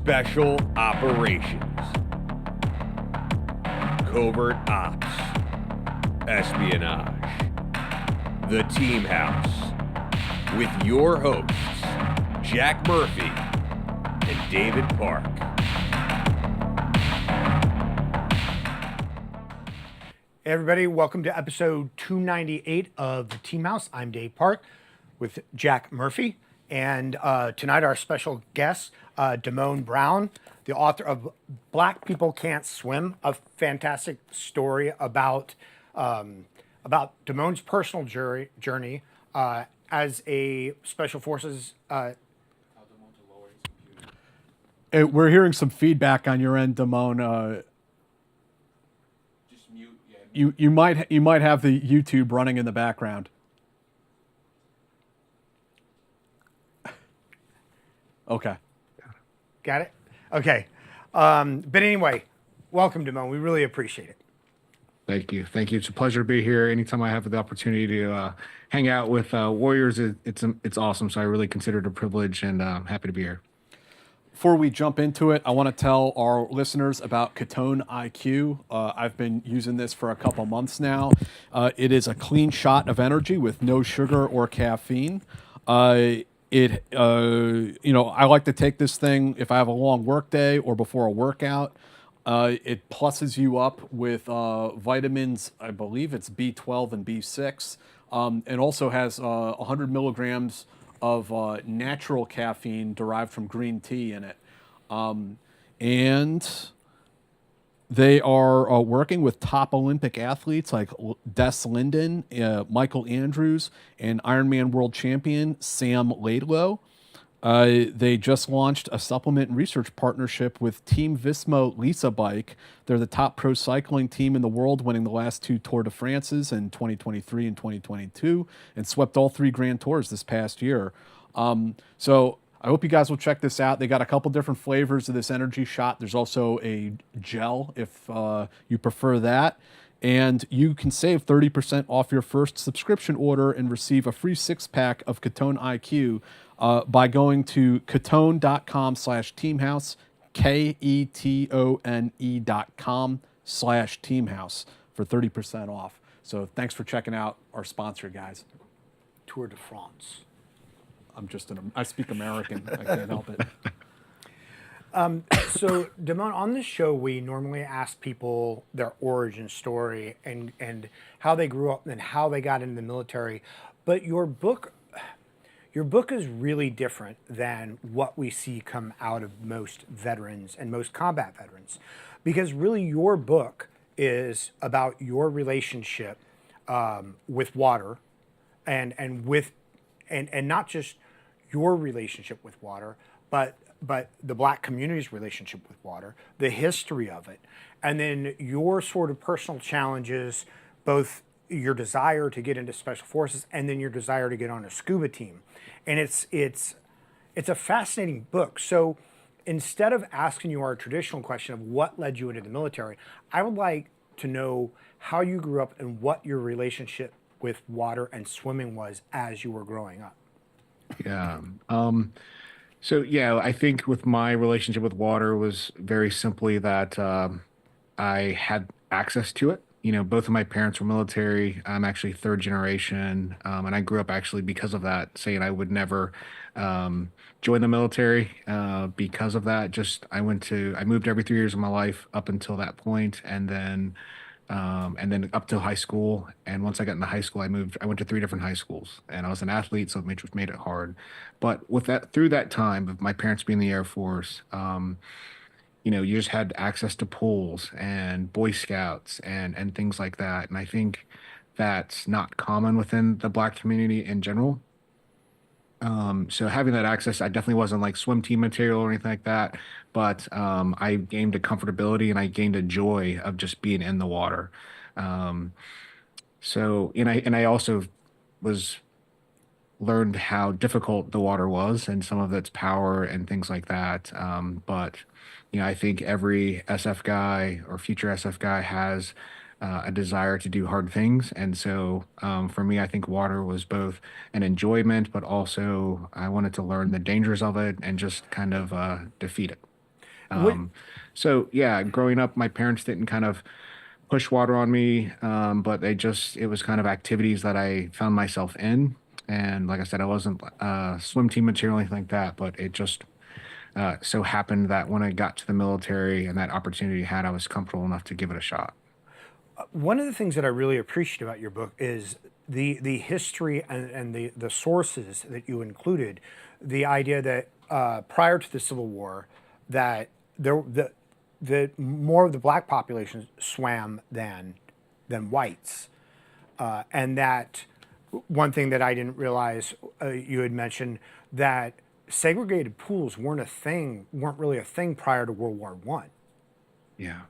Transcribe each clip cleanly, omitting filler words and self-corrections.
Special Operations, Covert Ops, Espionage, The Team House, with your hosts, Jack Murphy and David Park. Hey everybody, welcome to episode 298 of The Team House. I'm Dave Park with Jack Murphy. And tonight our special guest, Damone Brown, the author of Black People Can't Swim, a fantastic story about Damone's personal journey as a Special Forces. We're hearing some feedback on your end, Damone. Just mute. You might have the YouTube running in the background. Okay. Got it? Okay. But anyway, welcome, Damone. We really appreciate it. Thank you. It's a pleasure to be here. Anytime I have the opportunity to hang out with warriors, it's awesome. So I really consider it a privilege, and I'm happy to be here. Before we jump into it, I want to tell our listeners about Ketone IQ. I've been using this for a couple months now. It is a clean shot of energy with no sugar or caffeine. I like to take this thing if I have a long work day or before a workout. It pluses you up with vitamins. I believe it's B12 and B6, and also has 100 milligrams of natural caffeine derived from green tea in it. And they are working with top Olympic athletes like Des Linden, Michael Andrews, and Ironman world champion Sam Laidlow. They just launched a supplement and research partnership with Team Visma Lisa Bike. They're the top pro cycling team in the world, winning the last two Tour de France's in 2023 and 2022, and swept all three Grand Tours this past year. So I hope you guys will check this out. They got a couple different flavors of this energy shot. There's also a gel if you prefer that. And you can save 30% off your first subscription order and receive a free 6-pack of Ketone IQ by going to ketone.com/teamhouse, ketone.com/teamhouse for 30% off. So thanks for checking out our sponsor, guys. Tour de France. I speak American. I can't help it. So, Damone, on this show, we normally ask people their origin story and how they grew up and how they got into the military. But your book is really different than what we see come out of most veterans and most combat veterans, because really your book is about your relationship with water, and not just your relationship with water, but the Black community's relationship with water, the history of it, and then your sort of personal challenges, both your desire to get into Special Forces and then your desire to get on a scuba team. And it's a fascinating book. So instead of asking you our traditional question of what led you into the military, I would like to know how you grew up and what your relationship with water and swimming was as you were growing up. Yeah. So yeah, I think with my relationship with water was very simply that I had access to it. Both of my parents were military. I'm actually third generation, and I grew up actually because of that, saying I would never join the military because of that. I moved every 3 years of my life up until that point, and then up to high school. And once I got into high school, I went to 3 different high schools, and I was an athlete, so which made it hard. But through that time of my parents being in the Air Force, you just had access to pools and Boy Scouts and things like that. And I think that's not common within the Black community in general. So having that access, I definitely wasn't like swim team material or anything like that, but I gained a comfortability and I gained a joy of just being in the water. I also learned how difficult the water was and some of its power and things like that. But I think every SF guy or future SF guy has a desire to do hard things. And so for me, I think water was both an enjoyment, but also I wanted to learn the dangers of it and just kind of defeat it. What, So yeah, growing up, my parents didn't kind of push water on me, but it was kind of activities that I found myself in. And like I said, I wasn't swim team material or anything like that, but it just so happened that when I got to the military and that opportunity had, I was comfortable enough to give it a shot. one of the things that I really appreciate about your book is the history and the sources that you included. The idea that prior to the Civil War, that the more of the black population swam than whites, and that one thing that I didn't realize you had mentioned that segregated pools weren't really a thing prior to World War One. Yeah.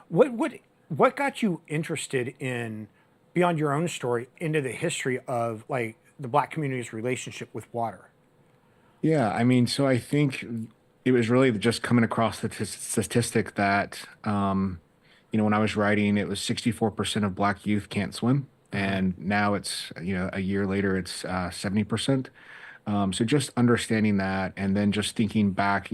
What got you interested in, beyond your own story, into the history of like the black community's relationship with water? Yeah, I mean, so I think it was really just coming across the statistic that, when I was writing, it was 64% of black youth can't swim. And now it's, a year later, it's 70%. So just understanding that and then just thinking back,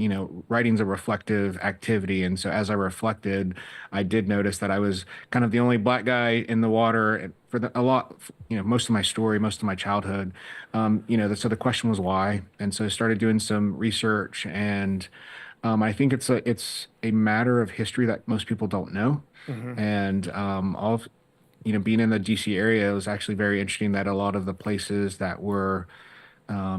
writing's a reflective activity. And so as I reflected, I did notice that I was kind of the only black guy in the water for a lot, most of my story, most of my childhood. So the question was why. And so I started doing some research and I think it's a matter of history that most people don't know. And being in the DC area, it was actually very interesting that a lot of the places that were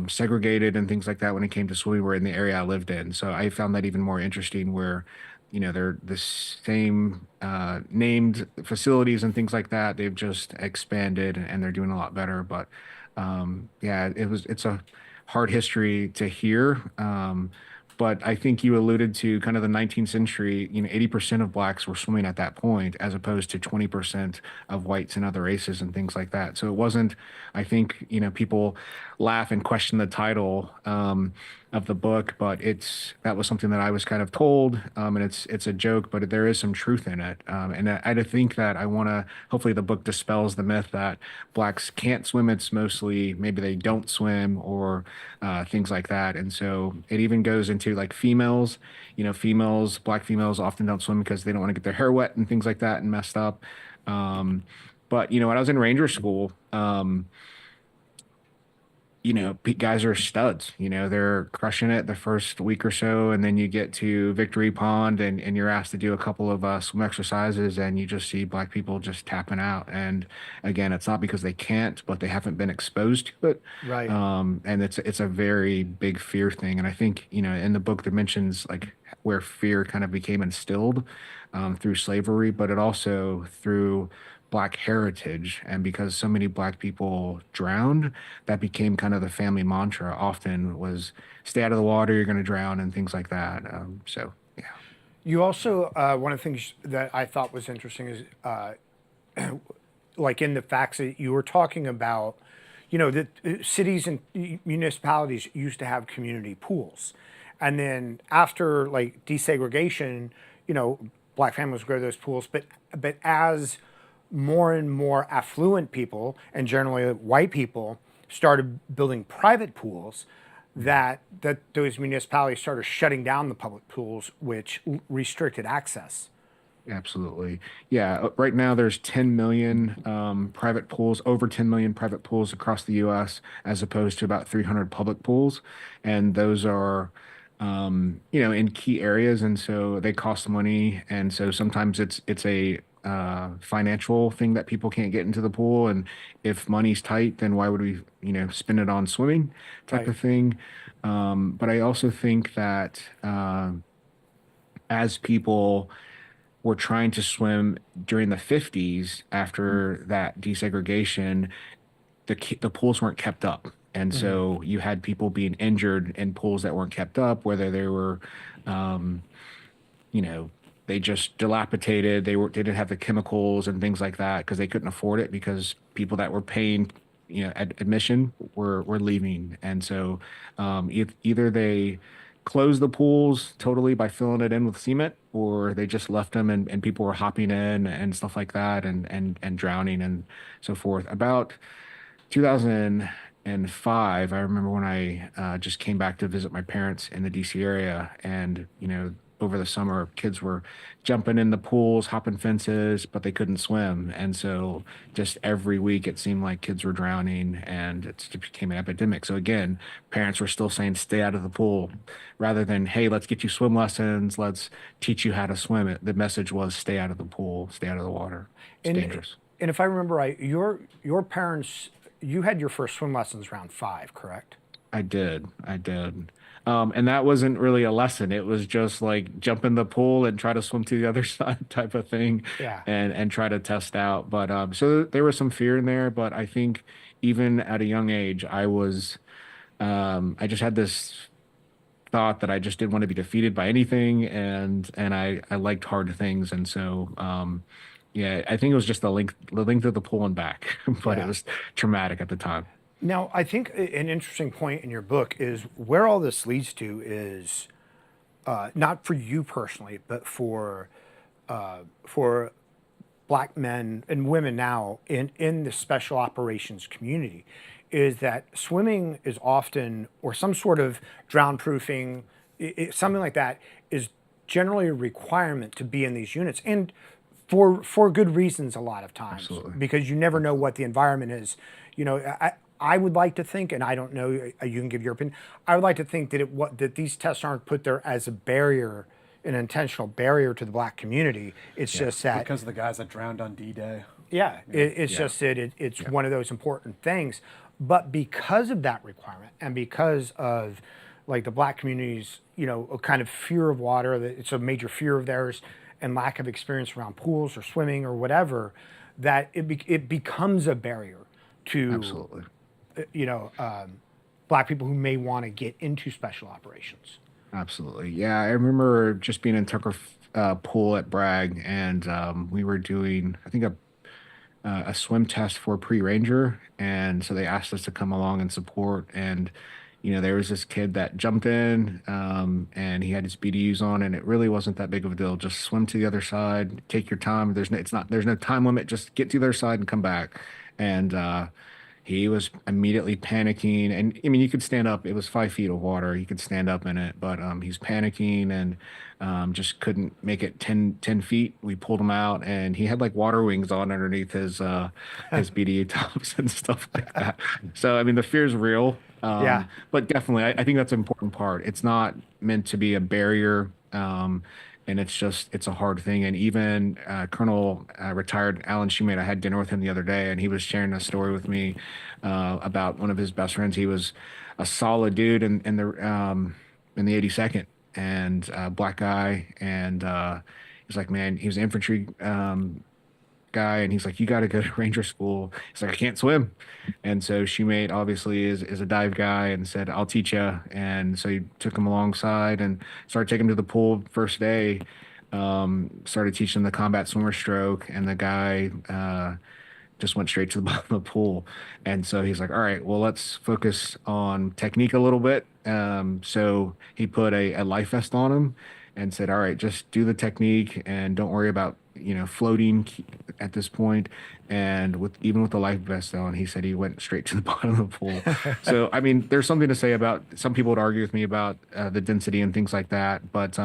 segregated and things like that when it came to swimming were in the area I lived in. So I found that even more interesting where, they're the same named facilities and things like that. They've just expanded and they're doing a lot better. But yeah, it's a hard history to hear. But I think you alluded to kind of the 19th century, 80% of blacks were swimming at that point, as opposed to 20% of whites and other races and things like that. So it wasn't, I think, people laugh and question the title of the book, but that was something that I was kind of told, and it's a joke, but there is some truth in it. And I think that hopefully the book dispels the myth that blacks can't swim. It's mostly maybe they don't swim or things like that. And so it even goes into like females, black females often don't swim because they don't want to get their hair wet and things like that and messed up. But when I was in ranger school, guys are studs, they're crushing it the first week or so. And then you get to Victory Pond and you're asked to do a couple of swim exercises and you just see black people just tapping out. And again, it's not because they can't, but they haven't been exposed to it. Right. And it's a very big fear thing. And I think, in the book, there mentions like where fear kind of became instilled through slavery, but it also through black heritage. And because so many black people drowned, that became kind of the family mantra often was stay out of the water, you're going to drown and things like that. So yeah. You also, one of the things that I thought was interesting is, like in the facts that you were talking about, that cities and municipalities used to have community pools. And then after like desegregation, black families would go to those pools. But as more and more affluent people, and generally white people, started building private pools, that those municipalities started shutting down the public pools, which restricted access. Absolutely. Yeah. Right now, there's 10 million private pools, over 10 million private pools across the U.S., as opposed to about 300 public pools. And those are, in key areas. And so they cost money. And so sometimes it's a financial thing that people can't get into the pool. And if money's tight, then why would we, spend it on swimming type Right. of thing? But I also think that as people were trying to swim during the 50s after that desegregation, the pools weren't kept up. And so you had people being injured in pools that weren't kept up, whether they were, you know, they just dilapidated. They didn't have the chemicals and things like that because they couldn't afford it because people that were paying, admission were leaving. And so either they closed the pools totally by filling it in with cement, or they just left them and people were hopping in and stuff like that and drowning and so forth. About 2005, I remember when I just came back to visit my parents in the DC area, and over the summer, kids were jumping in the pools, hopping fences, but they couldn't swim. And so just every week it seemed like kids were drowning and it became an epidemic. So again, parents were still saying, stay out of the pool rather than, hey, let's get you swim lessons. Let's teach you how to swim. The message was stay out of the pool, stay out of the water. It's dangerous. And if I remember right, your parents, you had your first swim lessons around 5, correct? I did. I did. And that wasn't really a lesson. It was just like jump in the pool and try to swim to the other side type of thing Yeah. and try to test out. But so there was some fear in there, but I think even at a young age, I just had this thought that I just didn't want to be defeated by anything and I liked hard things. And so yeah, I think it was just the length of the pool and back, but it Yeah. was traumatic at the time. Now, I think an interesting point in your book is where all this leads to is not for you personally, but for black men and women now in the special operations community, is that swimming is often, or some sort of drown proofing, something like that, is generally a requirement to be in these units, and for good reasons a lot of times, Absolutely. because you never know what the environment is. You know, I would like to think, and I don't know, you can give your opinion. I would like to think that that these tests aren't put there as a barrier, an intentional barrier to the black community. It's just that, Because of the guys that drowned on D-Day. yeah, it's just that it's one of those important things. But because of that requirement, and because of like the black community's, you know, a kind of fear of water, that it's a major fear of theirs, and lack of experience around pools or swimming or whatever, that it becomes a barrier to Absolutely. you know, black people who may want to get into special operations. Absolutely. Yeah, I remember just being in Tucker Pool at Bragg, and we were doing, I think, a swim test for pre-ranger, and so they asked us to come along and support. And there was this kid that jumped in, and he had his BDUs on, and it really wasn't that big of a deal. Just swim to the other side, take your time. There's no time limit. Just get to the other side and come back. And he was immediately panicking, and I mean, you could stand up. It was 5 feet of water. He could stand up in it, but he's panicking and just couldn't make it 10 feet. We pulled him out, and he had like water wings on underneath his BDU tops and stuff like that. So I mean, the fear is real. Yeah. But definitely, I think that's an important part. It's not meant to be a barrier. And it's a hard thing. And even Colonel retired Alan Shoemate, I had dinner with him the other day, and he was sharing a story with me about one of his best friends. He was a solid dude in the 82nd, and black guy, and he's like, man, he was an infantry guy, and he's like, you got to go to ranger school. He's like, I can't swim. And so Shoemate obviously is a dive guy and said, I'll teach you. And so he took him alongside and started taking him to the pool first day. Started teaching him the combat swimmer stroke, and the guy just went straight to the bottom of the pool. And so he's like, all right, well, let's focus on technique a little bit. So he put a life vest on him and said, all right, just do the technique and don't worry about floating at this point. And even with the life vest on, he said he went straight to the bottom of the pool. So I mean, there's something to say about, some people would argue with me about the density and things like that, but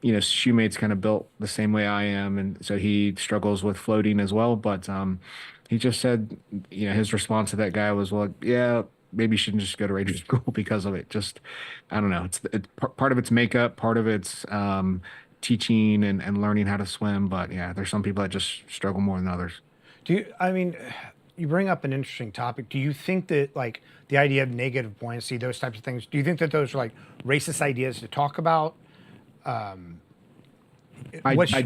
Shoemate's kind of built the same way I am, and so he struggles with floating as well. But he just said, his response to that guy was, well, yeah, maybe you shouldn't just go to ranger school because of it. Just, I don't know. It's part of it's makeup, part of it's teaching and learning how to swim. But yeah, there's some people that just struggle more than others. I mean, you bring up an interesting topic. Do you think that, like, the idea of negative buoyancy, those types of things, do you think that those are like racist ideas to talk about? I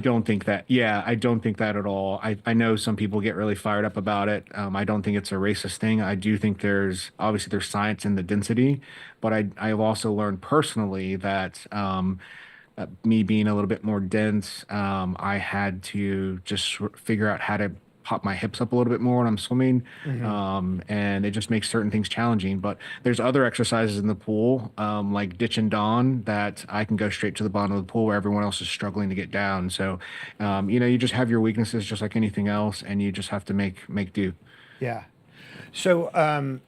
don't think that. Yeah, I don't think that at all. I know some people get really fired up about it. I don't think it's a racist thing. I do think there's science in the density, but I've also learned personally that me being a little bit more dense, I had to just figure out how to pop my hips up a little bit more when I'm swimming. And it just makes certain things challenging. But there's other exercises in the pool, like ditch and don, that I can go straight to the bottom of the pool where everyone else is struggling to get down. So, you just have your weaknesses just like anything else, and you just have to make do. Yeah. So,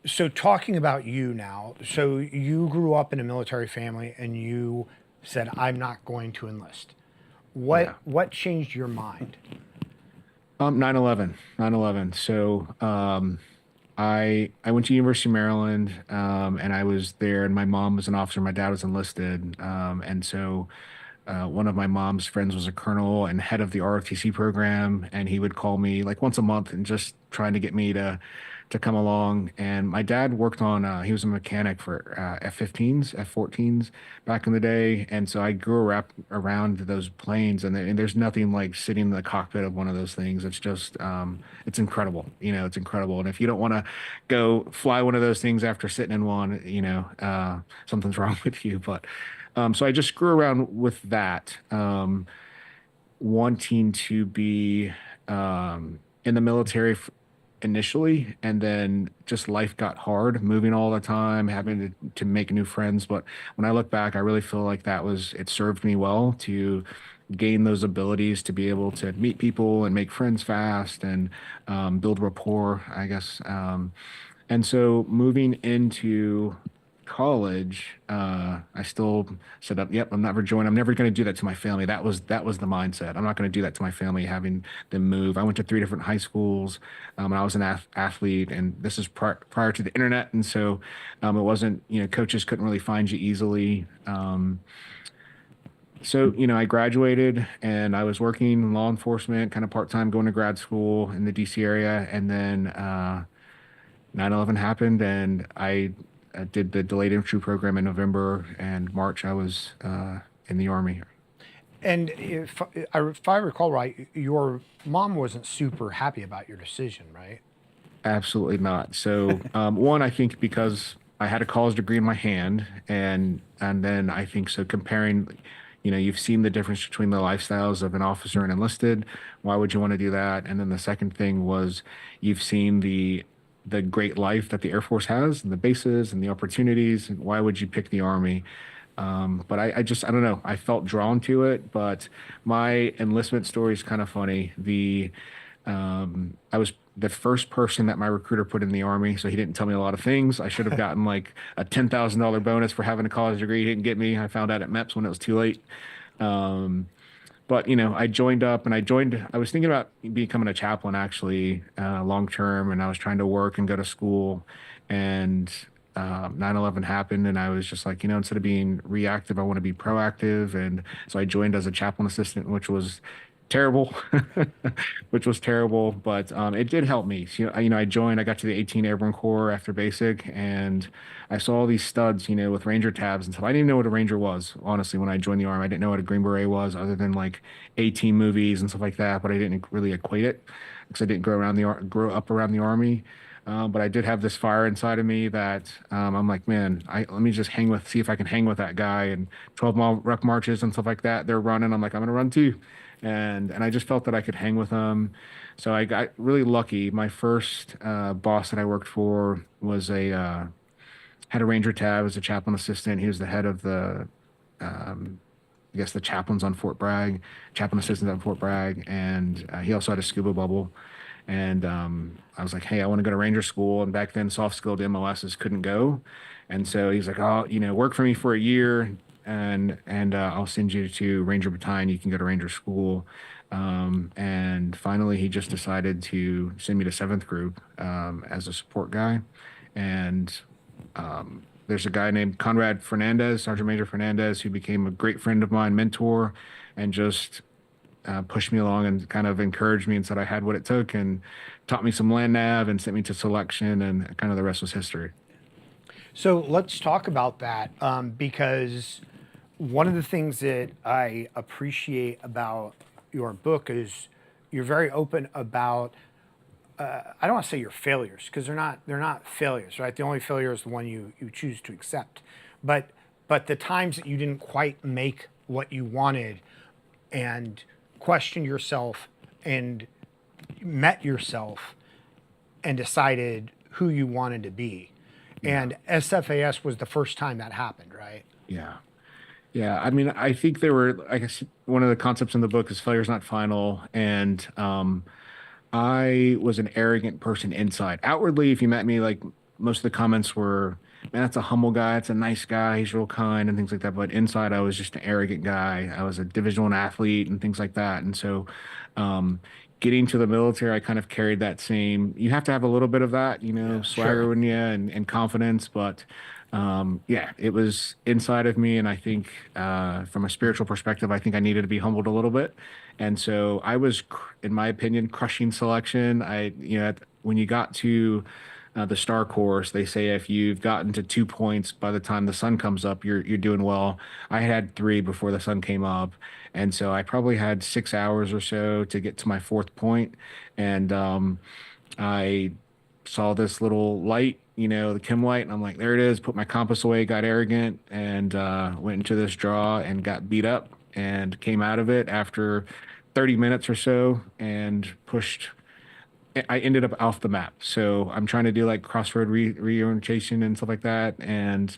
so talking about you now, so you grew up in a military family, and you said, I'm not going to enlist. Yeah. What changed your mind? 9/11, 9/11. So, I went to University of Maryland, and I was there, and my mom was an officer, my dad was enlisted, and so one of my mom's friends was a colonel and head of the ROTC program, and he would call me like once a month and just trying to get me to come along. And my dad worked on he was a mechanic for F-15s, F-14s back in the day, and so I grew up around those planes, and there's nothing like sitting in the cockpit of one of those things. It's just it's incredible, it's incredible. And if you don't want to go fly one of those things after sitting in one, something's wrong with you. But so I just grew around with that, wanting to be in the military initially, and then just life got hard, moving all the time, having to make new friends. But when I look back, I really feel like it served me well to gain those abilities to be able to meet people and make friends fast and build rapport, I guess. And so moving into college, I still said, "Yep, I'm never joining. I'm never going to do that to my family." That was the mindset. I'm not going to do that to my family, having them move. I went to three different high schools, and I was an athlete, and this is prior to the internet, and so it wasn't, coaches couldn't really find you easily. So, I graduated and I was working in law enforcement, kind of part-time, going to grad school in the DC area, and then 9/11 happened, and I did the delayed entry program in November, and March I was in the Army. And if I recall right, your mom wasn't super happy about your decision, right? Absolutely not. So, one, I think because I had a college degree in my hand, and then I think so comparing, you've seen the difference between the lifestyles of an officer and enlisted. Why would you want to do that? And then the second thing was you've seen the great life that the Air Force has and the bases and the opportunities. And why would you pick the Army? But I don't know. I felt drawn to it, but my enlistment story is kind of funny. I was the first person that my recruiter put in the Army, so he didn't tell me a lot of things. I should have gotten like a $10,000 bonus for having a college degree. He didn't get me. I found out at MEPS when it was too late. But I joined up, and I was thinking about becoming a chaplain actually, long term, and I was trying to work and go to school, and 9/11 happened, and I was just like, instead of being reactive, I want to be proactive. And so I joined as a chaplain assistant, which was terrible, but it did help me. So, I joined, I got to the 18 Airborne Corps after basic, and I saw all these studs, with Ranger tabs and stuff. I didn't even know what a Ranger was, honestly, when I joined the Army. I didn't know what a Green Beret was, other than like A-Team movies and stuff like that, but I didn't really equate it because I didn't grow up around the Army. But I did have this fire inside of me that I'm like, man, let me just see if I can hang with that guy. And 12-mile ruck marches and stuff like that, they're running. I'm like, I'm gonna run too, and I just felt that I could hang with them. So I got really lucky. My first boss that I worked for was had a Ranger tab as a chaplain assistant. He was the head of I guess the chaplains on Fort Bragg, chaplain assistant on Fort Bragg, and he also had a scuba bubble. And I was like, hey, I want to go to Ranger school. And back then, soft skilled MOSs couldn't go. And so he's like, oh, work for me for a year, and I'll send you to Ranger Battalion. You can go to Ranger school. And finally, he just decided to send me to 7th Group as a support guy. And there's a guy named Conrad Fernandez, Sergeant Major Fernandez, who became a great friend of mine, mentor, and just pushed me along and kind of encouraged me and said I had what it took, and taught me some land nav and sent me to selection, and kind of the rest was history. So let's talk about that, because one of the things that I appreciate about your book is you're very open about, I don't want to say your failures, because they're not failures, right? The only failure is the one you choose to accept. But the times that you didn't quite make what you wanted, and questioned yourself and met yourself and decided who you wanted to be. And SFAS was the first time that happened, right? Yeah. Yeah. I mean, I think I guess one of the concepts in the book is failure's not final. And I was an arrogant person inside. Outwardly, if you met me, like most of the comments were man, that's a humble guy. That's a nice guy. He's real kind and things like that. But inside, I was just an arrogant guy. I was a Division I athlete and things like that. And so, um, getting to the military, I kind of carried that same. You have to have a little bit of that, Yeah, sure. swagger in you and confidence. But yeah, it was inside of me. And I think from a spiritual perspective, I think I needed to be humbled a little bit. And so I was, in my opinion, crushing selection. When you got to the star course, they say if you've gotten to 2 points by the time the sun comes up, you're doing well. I had three before the sun came up, and so I probably had 6 hours or so to get to my fourth point, and I saw this little light, the Kim light, and I'm like, there it is. Put my compass away, got arrogant, and went into this draw and got beat up, and came out of it after 30 minutes or so, and pushed. I ended up off the map. So I'm trying to do like crossroad reorientation and stuff like that, and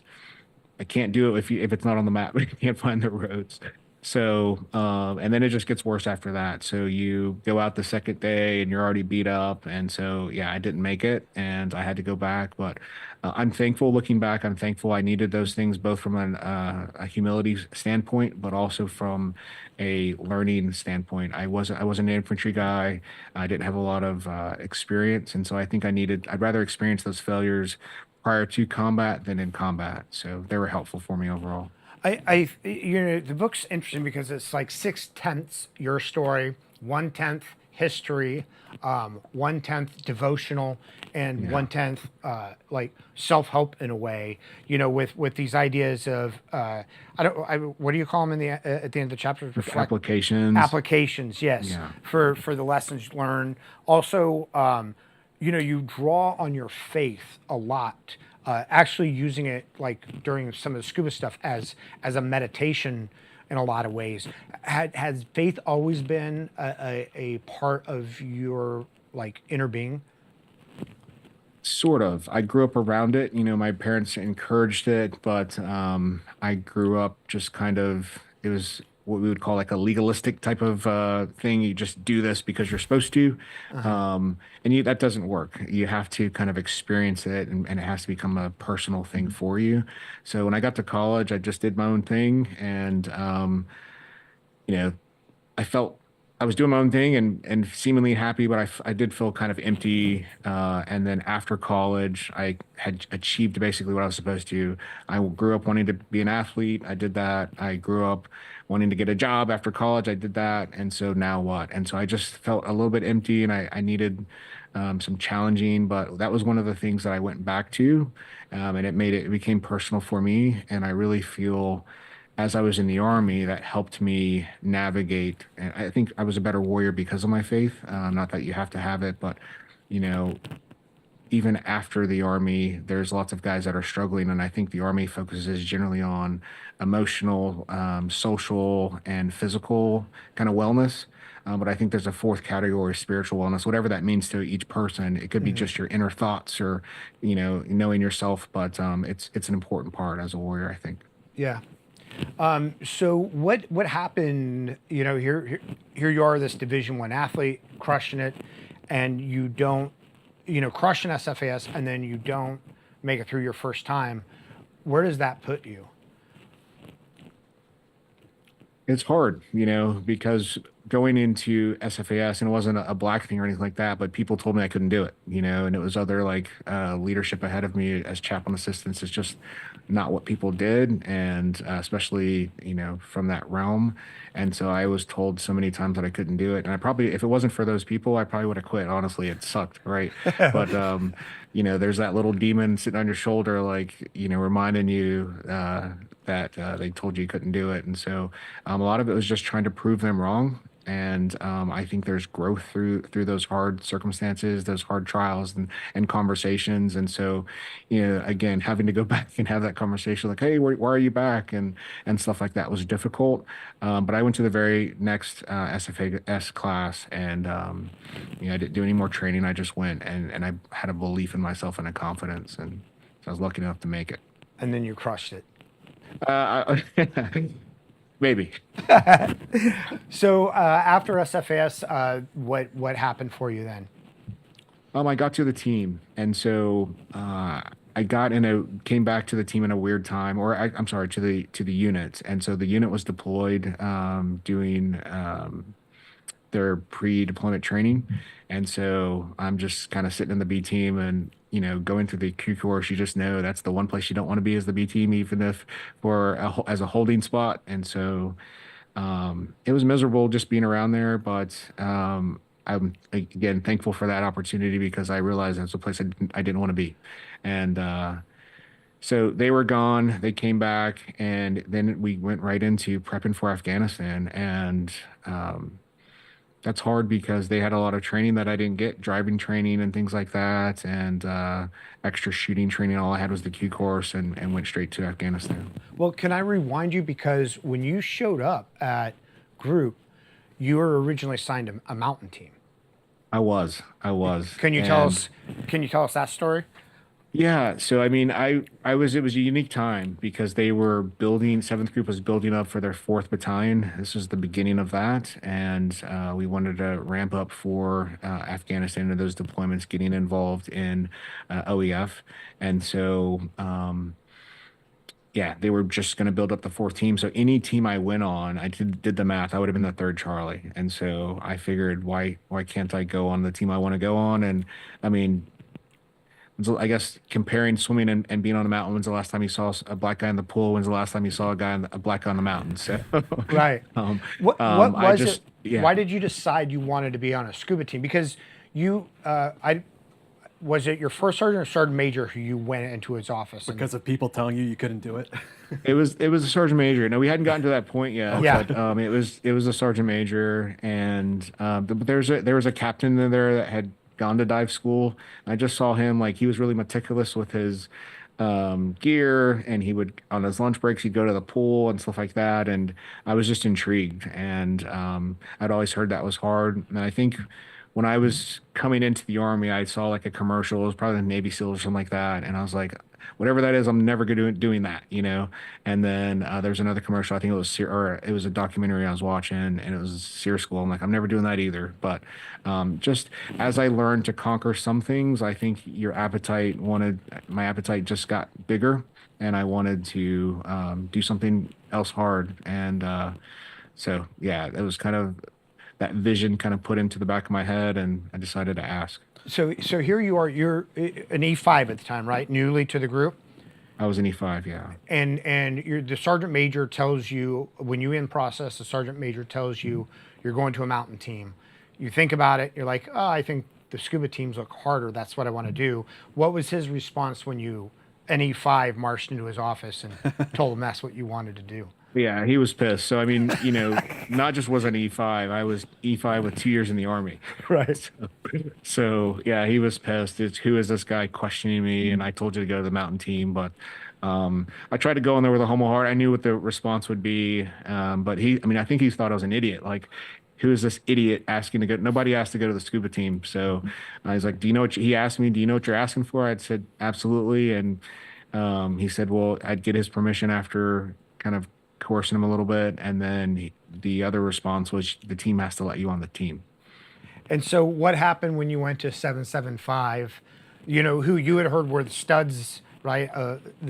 I can't do it if it's not on the map. You can't find the roads. So and then it just gets worse after that. So you go out the second day and you're already beat up, and so yeah, I didn't make it, and I had to go back. But I'm thankful. Looking back, I'm thankful I needed those things both from a humility standpoint, but also from a learning standpoint. I wasn't an infantry guy. I didn't have a lot of experience, and so I think I'd rather experience those failures prior to combat than in combat. So they were helpful for me overall. The book's interesting because it's like 6/10 your story, 1/10 history, 1/10 devotional, and Yeah. 1/10 like self-help in a way. With these ideas of what do you call them at the end of the chapter? Applications. Applications, yes, Yeah. for the lessons learned. Also, you draw on your faith a lot. Actually, using it like during some of the scuba stuff as a meditation in a lot of ways. Has faith always been a part of your like inner being? Sort of. I grew up around it. My parents encouraged it, but I grew up just kind of, it was what we would call like a legalistic type of thing. You just do this because you're supposed to. That doesn't work. You have to kind of experience it, and it has to become a personal thing for you. So when I got to college, I just did my own thing, and you know, I felt I was doing my own thing and seemingly happy, but I did feel kind of empty. And then after college, I had achieved basically what I was supposed to. I grew up wanting to be an athlete. I did that. I grew up wanting to get a job after college. I did that. And so now what? And so I just felt a little bit empty, and I needed some challenging, but that was one of the things that I went back to. And it became personal for me. And I really feel as I was in the army, that helped me navigate. And I think I was a better warrior because of my faith. Not that you have to have it, but you know, even after the army, there's lots of guys that are struggling, and I think the army focuses generally on emotional, social, and physical kind of wellness. But I think there's a fourth category, spiritual wellness, whatever that means to each person. It could be just your inner thoughts or, knowing yourself, but it's an important part as a warrior, I think. Yeah. So what happened? Here you are, this Division I athlete, crushing it, and you don't, crush an SFAS, and then you don't make it through your first time. Where does that put you? It's hard, because going into SFAS, and it wasn't a black thing or anything like that, but people told me I couldn't do it, and it was other like leadership ahead of me as chaplain assistants. It's just not what people did, and especially, from that realm. And so I was told so many times that I couldn't do it. And I probably, if it wasn't for those people, I probably would have quit. Honestly, it sucked, right? But, there's that little demon sitting on your shoulder, like, reminding you that they told you couldn't do it. And so a lot of it was just trying to prove them wrong. And I think there's growth through those hard circumstances, those hard trials and conversations. And so, again, having to go back and have that conversation, like, hey, why are you back, and stuff like that was difficult. But I went to the very next SFAS class, and I didn't do any more training. I just went, and I had a belief in myself and a confidence, and so I was lucky enough to make it. And then you crushed it. Maybe. So after SFAS, what happened for you then? I got to the team, and so came back to the team in a weird time, or I'm sorry, to the unit, and so the unit was deployed, doing their pre-deployment training, and so I'm just kind of sitting in the B team, and going through the Q course. You just know that's the one place you don't want to be as the B team, even if as a holding spot, and so it was miserable just being around there, but I'm again thankful for that opportunity because I realized that's a place I didn't want to be. And so they were gone, they came back, and then we went right into prepping for Afghanistan. And that's hard because they had a lot of training that I didn't get, driving training and things like that, and extra shooting training. All I had was the Q course and went straight to Afghanistan. Well, can I rewind you? Because when you showed up at group, you were originally assigned a mountain team. I was. Can you tell us? Can you tell us that story? Yeah, so I mean, it was a unique time because they were building, Seventh Group was building up for their fourth battalion. This was the beginning of that, and we wanted to ramp up for Afghanistan and those deployments, getting involved in OEF, and so yeah, they were just going to build up the fourth team. So any team I went on, I did the math, I would have been the third Charlie, and so I figured, why can't I go on the team I want to go on? And I mean, so I guess comparing swimming and being on a mountain, when's the last time you saw a black guy in the pool? When's the last time you saw a black guy on the mountain? So, right. What was it? Yeah. Why did you decide you wanted to be on a scuba team? Because was it your first sergeant or sergeant major who you went into his office? Because of people telling you couldn't do it. It was a sergeant major. No, we hadn't gotten to that point yet. Yeah. But it was a sergeant major, and but there was a captain in there that had gone to dive school. I just saw him, like, he was really meticulous with his gear, and he would, on his lunch breaks, he'd go to the pool and stuff like that. And I was just intrigued, and I'd always heard that was hard. And I think when I was coming into the Army, I saw like a commercial. It was probably the Navy SEALs or something like that, and I was like, whatever that is, I'm never going to doing that, And then there's another commercial. I think it was a documentary I was watching, and it was SEER School. I'm like, I'm never doing that either. But just as I learned to conquer some things, I think my appetite just got bigger, and I wanted to do something else hard. And so yeah, it was kind of that vision kind of put into the back of my head, and I decided to ask. So here you are. You're an E5 at the time, right? Newly to the group. I was an E5, yeah. And the sergeant major tells you, when you in process, the sergeant major tells you you're going to a mountain team. You think about it. You're like, oh, I think the scuba teams look harder. That's what I want to do. What was his response when an E5 marched into his office and told him that's what you wanted to do? Yeah, he was pissed. So, I mean, not just was an E5, I was E5 with 2 years in the Army. Right. So yeah, he was pissed. Who is this guy questioning me? And I told you to go to the mountain team, but I tried to go in there with a humble heart. I knew what the response would be, but I think he thought I was an idiot. Like, who is this idiot asking to go? Nobody asked to go to the scuba team. So I was like, he asked me, do you know what you're asking for? I said, absolutely. And he said, well, I'd get his permission after kind of coercing him a little bit. And then the other response was, the team has to let you on the team. And so what happened when you went to 775, who you had heard were the studs, right?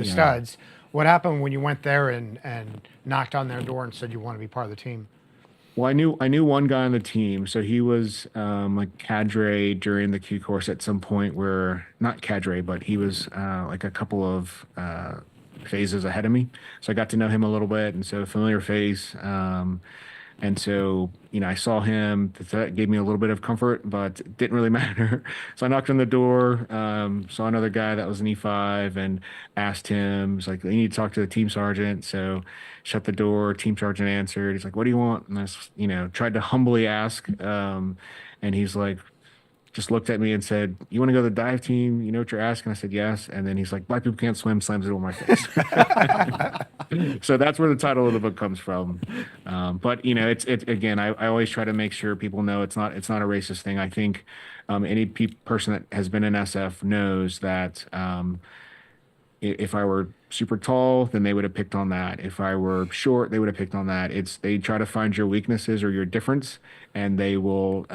Studs. What happened when you went there and knocked on their door and said you want to be part of the team? Well, I knew one guy on the team. So he was like cadre during the Q course at some point, where, not cadre, but he was like a couple of phases ahead of me. So I got to know him a little bit, and so familiar face. And so, I saw him. That gave me a little bit of comfort, but it didn't really matter. So I knocked on the door, saw another guy that was an E5, and asked him. He's like, you need to talk to the team sergeant. So shut the door. Team sergeant answered. He's like, what do you want? And I, tried to humbly ask. And he's like, just looked at me and said, you want to go to the dive team? You know what you're asking? I said, yes. And then he's like, black people can't swim, slams it on my face. So that's where the title of the book comes from. But it's again, I always try to make sure people know it's not a racist thing. I think any person that has been in SF knows that if I were super tall, then they would have picked on that. If I were short, they would have picked on that. They try to find your weaknesses or your difference, and they will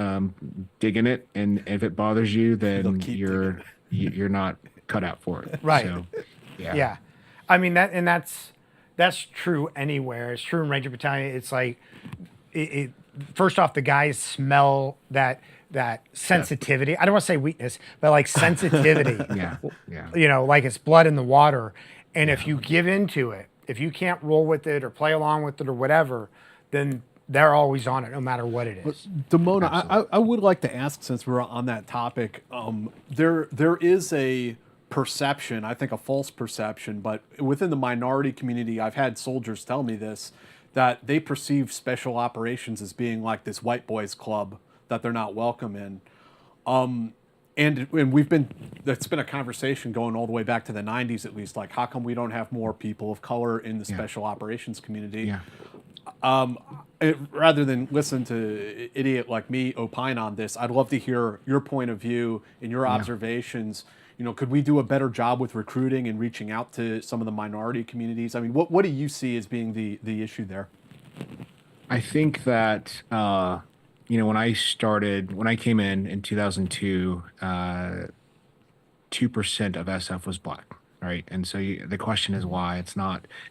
dig in it. And if it bothers you, then you're not cut out for it. Right. So, yeah. Yeah. I mean, that's true anywhere. It's true in Ranger Battalion. It's like, first off, the guys smell that sensitivity. I don't want to say weakness, but like sensitivity. Yeah. Yeah. You know, like it's blood in the water. And if you give into it, if you can't roll with it or play along with it or whatever, then they're always on it, no matter what it is. Damone, I would like to ask, since we're on that topic, there is a perception, I think a false perception, but within the minority community, I've had soldiers tell me this, that they perceive special operations as being like this white boys club that they're not welcome in. And it's been a conversation going all the way back to the 90s at least, like how come we don't have more people of color in the special operations community? Yeah. Rather than listen to an idiot like me opine on this, I'd love to hear your point of view and your observations. You know, could we do a better job with recruiting and reaching out to some of the minority communities? I mean, what do you see as being the issue there? I think that, when I came in 2002, 2% of SF was black, right? And so the question is why.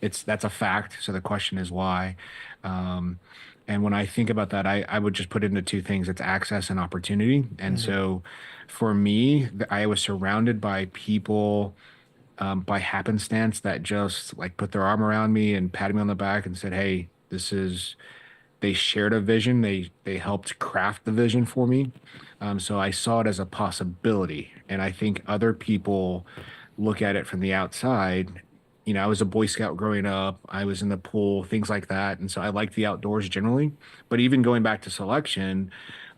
That's a fact. So the question is why. And when I think about that, I would just put it into two things. It's access and opportunity. And so for me, I was surrounded by people by happenstance that just like put their arm around me and patted me on the back and said, hey, they shared a vision. They helped craft the vision for me. So I saw it as a possibility. And I think other people look at it from the outside. You know, I was a Boy Scout growing up. I was in the pool, things like that. And so I like the outdoors generally. But even going back to selection,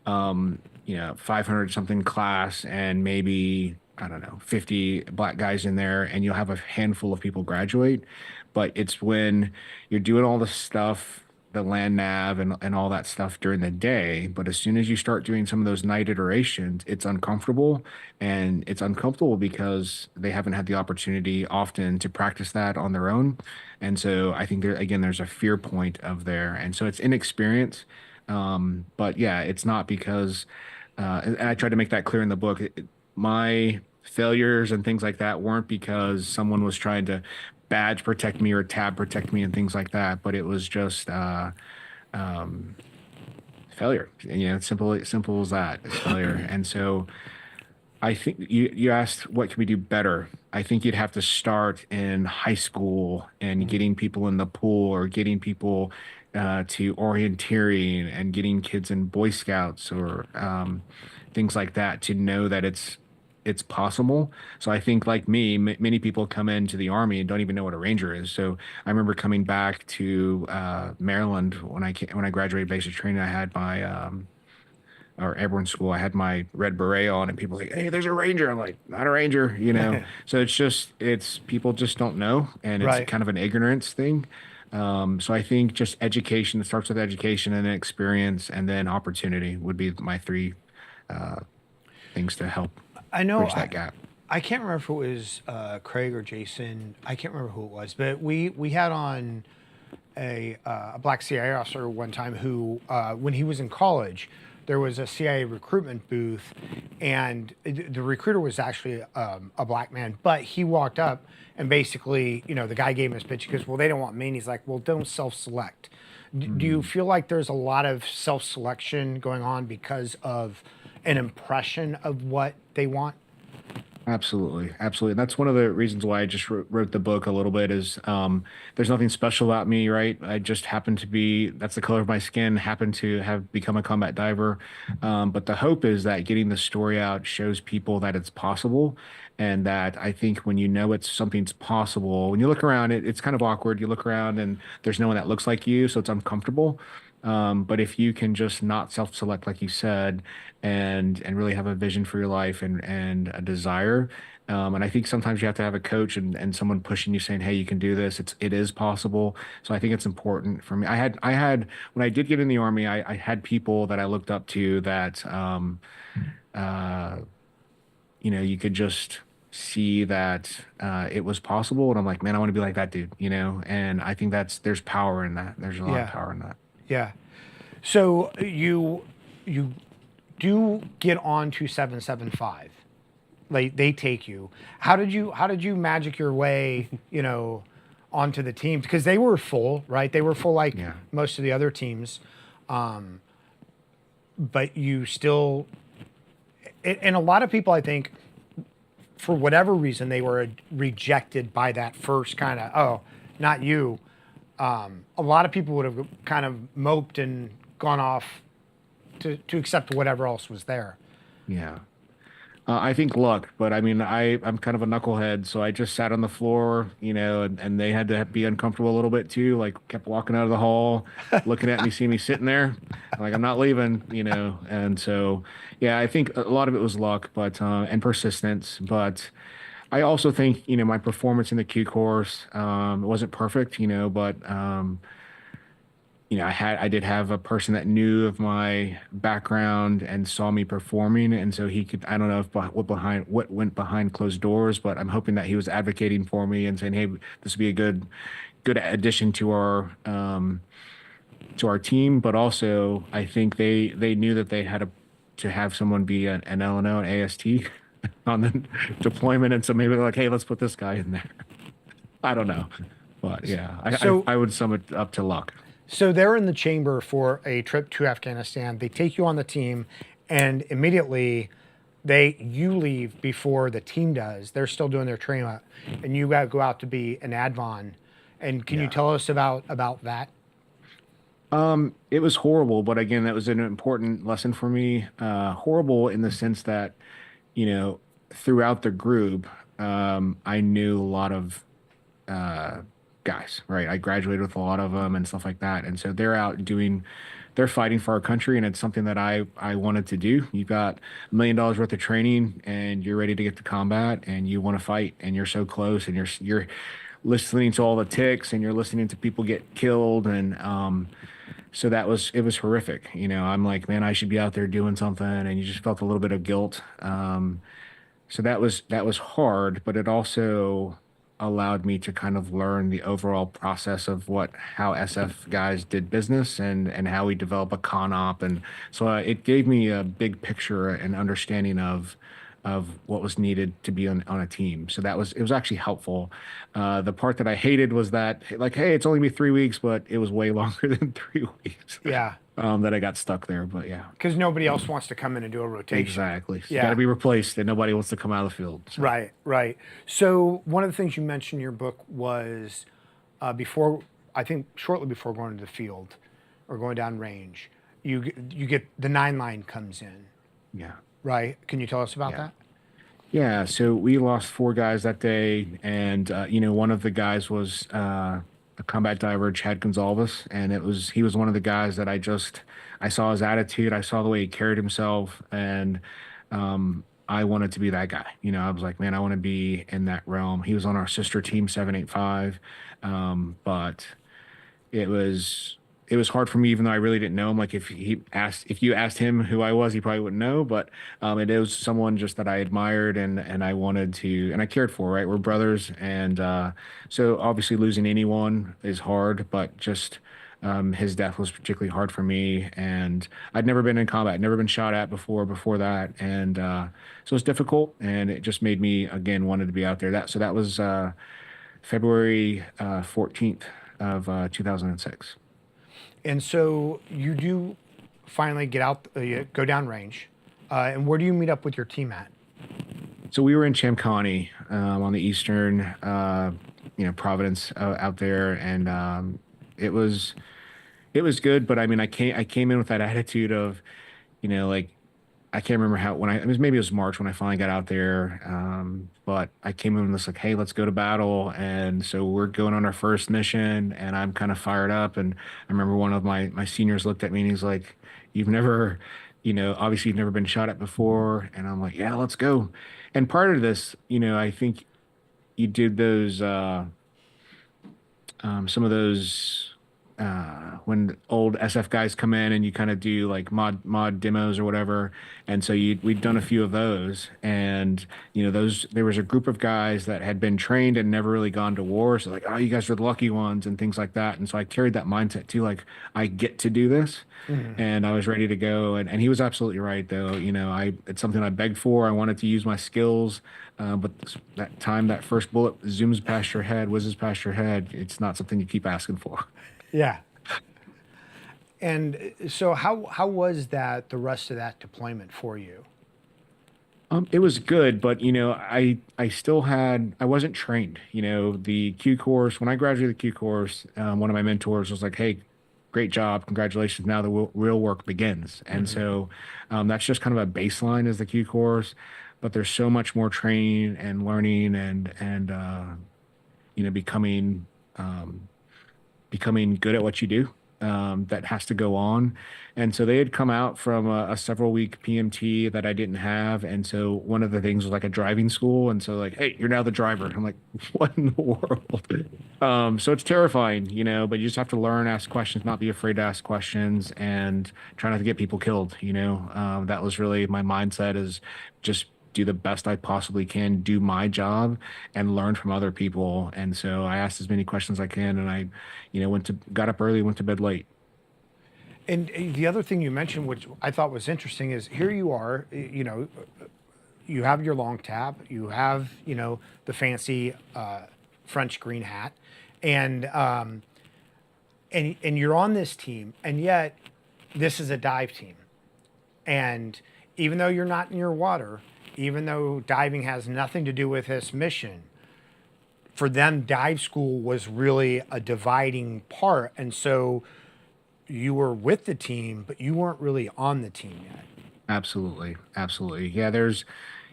500 something class and maybe, I don't know, 50 black guys in there, and you'll have a handful of people graduate. But it's when you're doing all the stuff, the land nav and all that stuff during the day. But as soon as you start doing some of those night iterations, it's uncomfortable. And it's uncomfortable because they haven't had the opportunity often to practice that on their own. And so I think there's a fear point of there. And so it's inexperience. But yeah, it's not because, and I tried to make that clear in the book. My failures and things like that weren't because someone was trying to badge protect me or tab protect me and things like that, but it was just failure. It's simple as that. It's failure. And so I think you asked what can we do better. I think you'd have to start in high school and getting people in the pool or getting people to orienteering and getting kids in Boy Scouts or things like that to know that it's possible. So I think like me, many people come into the Army and don't even know what a Ranger is. So I remember coming back to Maryland when I graduated basic training. I had my or airborne school. I had my red beret on, and people like, "Hey, there's a Ranger." I'm like, "Not a Ranger," So it's people just don't know, and it's kind of an ignorance thing. So I think just education. It starts with education and then experience, and then opportunity would be my three things to help. I know bridge that gap. I can't remember if it was Craig or Jason. I can't remember who it was, but we had on a black CIA officer one time who, when he was in college, there was a CIA recruitment booth, and the recruiter was actually a black man, but he walked up and basically, the guy gave him his pitch. He goes, "Well, they don't want me." And he's like, "Well, don't self-select." Do you feel like there's a lot of self-selection going on because of an impression of what they want? Absolutely. And that's one of the reasons why I just wrote the book a little bit is there's nothing special about me, right? I just happen to be, that's the color of my skin, happen to have become a combat diver. But the hope is that getting the story out shows people that it's possible. And that I think when something's possible, when you look around, it's kind of awkward. You look around and there's no one that looks like you, so it's uncomfortable. But if you can just not self-select, like you said, and really have a vision for your life and a desire, and I think sometimes you have to have a coach and someone pushing you, saying, "Hey, you can do this. It is possible." So I think it's important for me. I had when I did get in the Army, I had people that I looked up to that, you could just see that it was possible, and I'm like, man, I want to be like that dude, And I think there's power in that. There's a lot of power in that. Yeah. So you do get on to 775, like they take you. How did you magic your way, onto the team? Because they were full, right? They were full like Yeah. most of the other teams. But you still, and a lot of people, I think, for whatever reason, they were rejected by that first kind of, oh, not you. A lot of people would have kind of moped and gone off to accept whatever else was there. Yeah. I think luck, but I mean, I'm kind of a knucklehead, so I just sat on the floor, and they had to be uncomfortable a little bit too. Like, kept walking out of the hall, looking at me, seeing me sitting there, like I'm not leaving, And so, yeah, I think a lot of it was luck, but and persistence. But I also think, my performance in the Q course wasn't perfect, but I did have a person that knew of my background and saw me performing, and so he could. I don't know if what went behind closed doors, but I'm hoping that he was advocating for me and saying, "Hey, this would be a good addition to our team." But also, I think they knew that they had to have someone be an LNO, an AST on the deployment, and so maybe they're like, "Hey, let's put this guy in there." I don't know, but yeah, So- I would sum it up to luck. So they're in the chamber for a trip to Afghanistan. They take you on the team, and immediately you leave before the team does. They're still doing their training, and you got to go out to be an advon. And can you tell us about that? It was horrible, but again, that was an important lesson for me. Horrible in the sense that, throughout the group, I knew a lot of guys, right? I graduated with a lot of them and stuff like that. And so they're fighting for our country, and it's something that I wanted to do. You've got $1 million worth of training, and you're ready to get to combat, and you want to fight, and you're so close, and you're listening to all the ticks, and you're listening to people get killed, and so it was horrific. I'm like, man, I should be out there doing something, and you just felt a little bit of guilt. So that was hard, but it also allowed me to kind of learn the overall process of how SF guys did business and how we develop a con op, and so it gave me a big picture and understanding of what was needed to be on a team. So it was actually helpful. The part that I hated was that, like, hey, it's only been 3 weeks, but it was way longer than 3 weeks. Yeah, That I got stuck there, but yeah. because nobody else wants to come in and do a rotation. Exactly. So Yeah. got to be replaced, and nobody wants to come out of the field. So. Right, right. So one of the things you mentioned in your book was I think shortly before going to the field or going down range, you get the 9 line comes in, Yeah. right? Can you tell us about Yeah. that? Yeah, so we lost 4 guys that day, and one of the guys was a combat diver, Chad Gonzalez, and he was one of the guys that I saw his attitude, I saw the way he carried himself, and I wanted to be that guy. I was like, man, I want to be in that realm. He was on our sister team, 785, but it was hard for me, even though I really didn't know him. Like, if you asked him who I was, he probably wouldn't know. But it was someone just that I admired and I wanted to, and I cared for. Right, we're brothers, and so obviously losing anyone is hard, but just his death was particularly hard for me. And I'd never been in combat, never been shot at before that, and so it's difficult, and it just made me again wanted to be out there. That was February 14th of 2006. And so you do finally get out, go down range, and where do you meet up with your team at? So we were in Chamcani on the eastern, Providence out there, and it was good. But I mean, I came in with that attitude of, like, I can't remember maybe it was March when I finally got out there. But I came in and was like, hey, let's go to battle. And so we're going on our first mission, and I'm kind of fired up. And I remember one of my seniors looked at me and he's like, you've never, obviously you've never been shot at before. And I'm like, yeah, let's go. And part of this, I think you did those, some of those when old SF guys come in and you kind of do like mod demos or whatever. And so we'd done a few of those, and those there was a group of guys that had been trained and never really gone to war. So like, oh, you guys are the lucky ones and things like that. And so I carried that mindset too, like I get to do this. And I was ready to go. And he was absolutely right though. It's something I begged for. I wanted to use my skills. But that time, that first bullet zooms past your head, whizzes past your head. It's not something you keep asking for. Yeah. And so how was that, the rest of that deployment for you? It was good, but I still I wasn't trained. The Q course, when I graduated the Q course, one of my mentors was like, "Hey, great job, congratulations. Now the real work begins." And so that's just kind of a baseline as the Q course, but there's so much more training and learning and becoming good at what you do, that has to go on. And so they had come out from a several week PMT that I didn't have. And so one of the things was like a driving school. And so like, hey, you're now the driver. I'm like, what in the world? So it's terrifying, but you just have to learn, ask questions, not be afraid to ask questions, and try not to get people killed. That was really my mindset, is just do the best I possibly can, do my job, and learn from other people. And so I asked as many questions as I can, and I, got up early, went to bed late. And the other thing you mentioned, which I thought was interesting, is here you are, you have your long tab, you have, the fancy French green hat, and you're on this team, and yet this is a dive team. And even though you're not in your water, even though diving has nothing to do with this mission, for them, dive school was really a dividing part. And so you were with the team, but you weren't really on the team yet. Absolutely. Absolutely. Yeah. There's,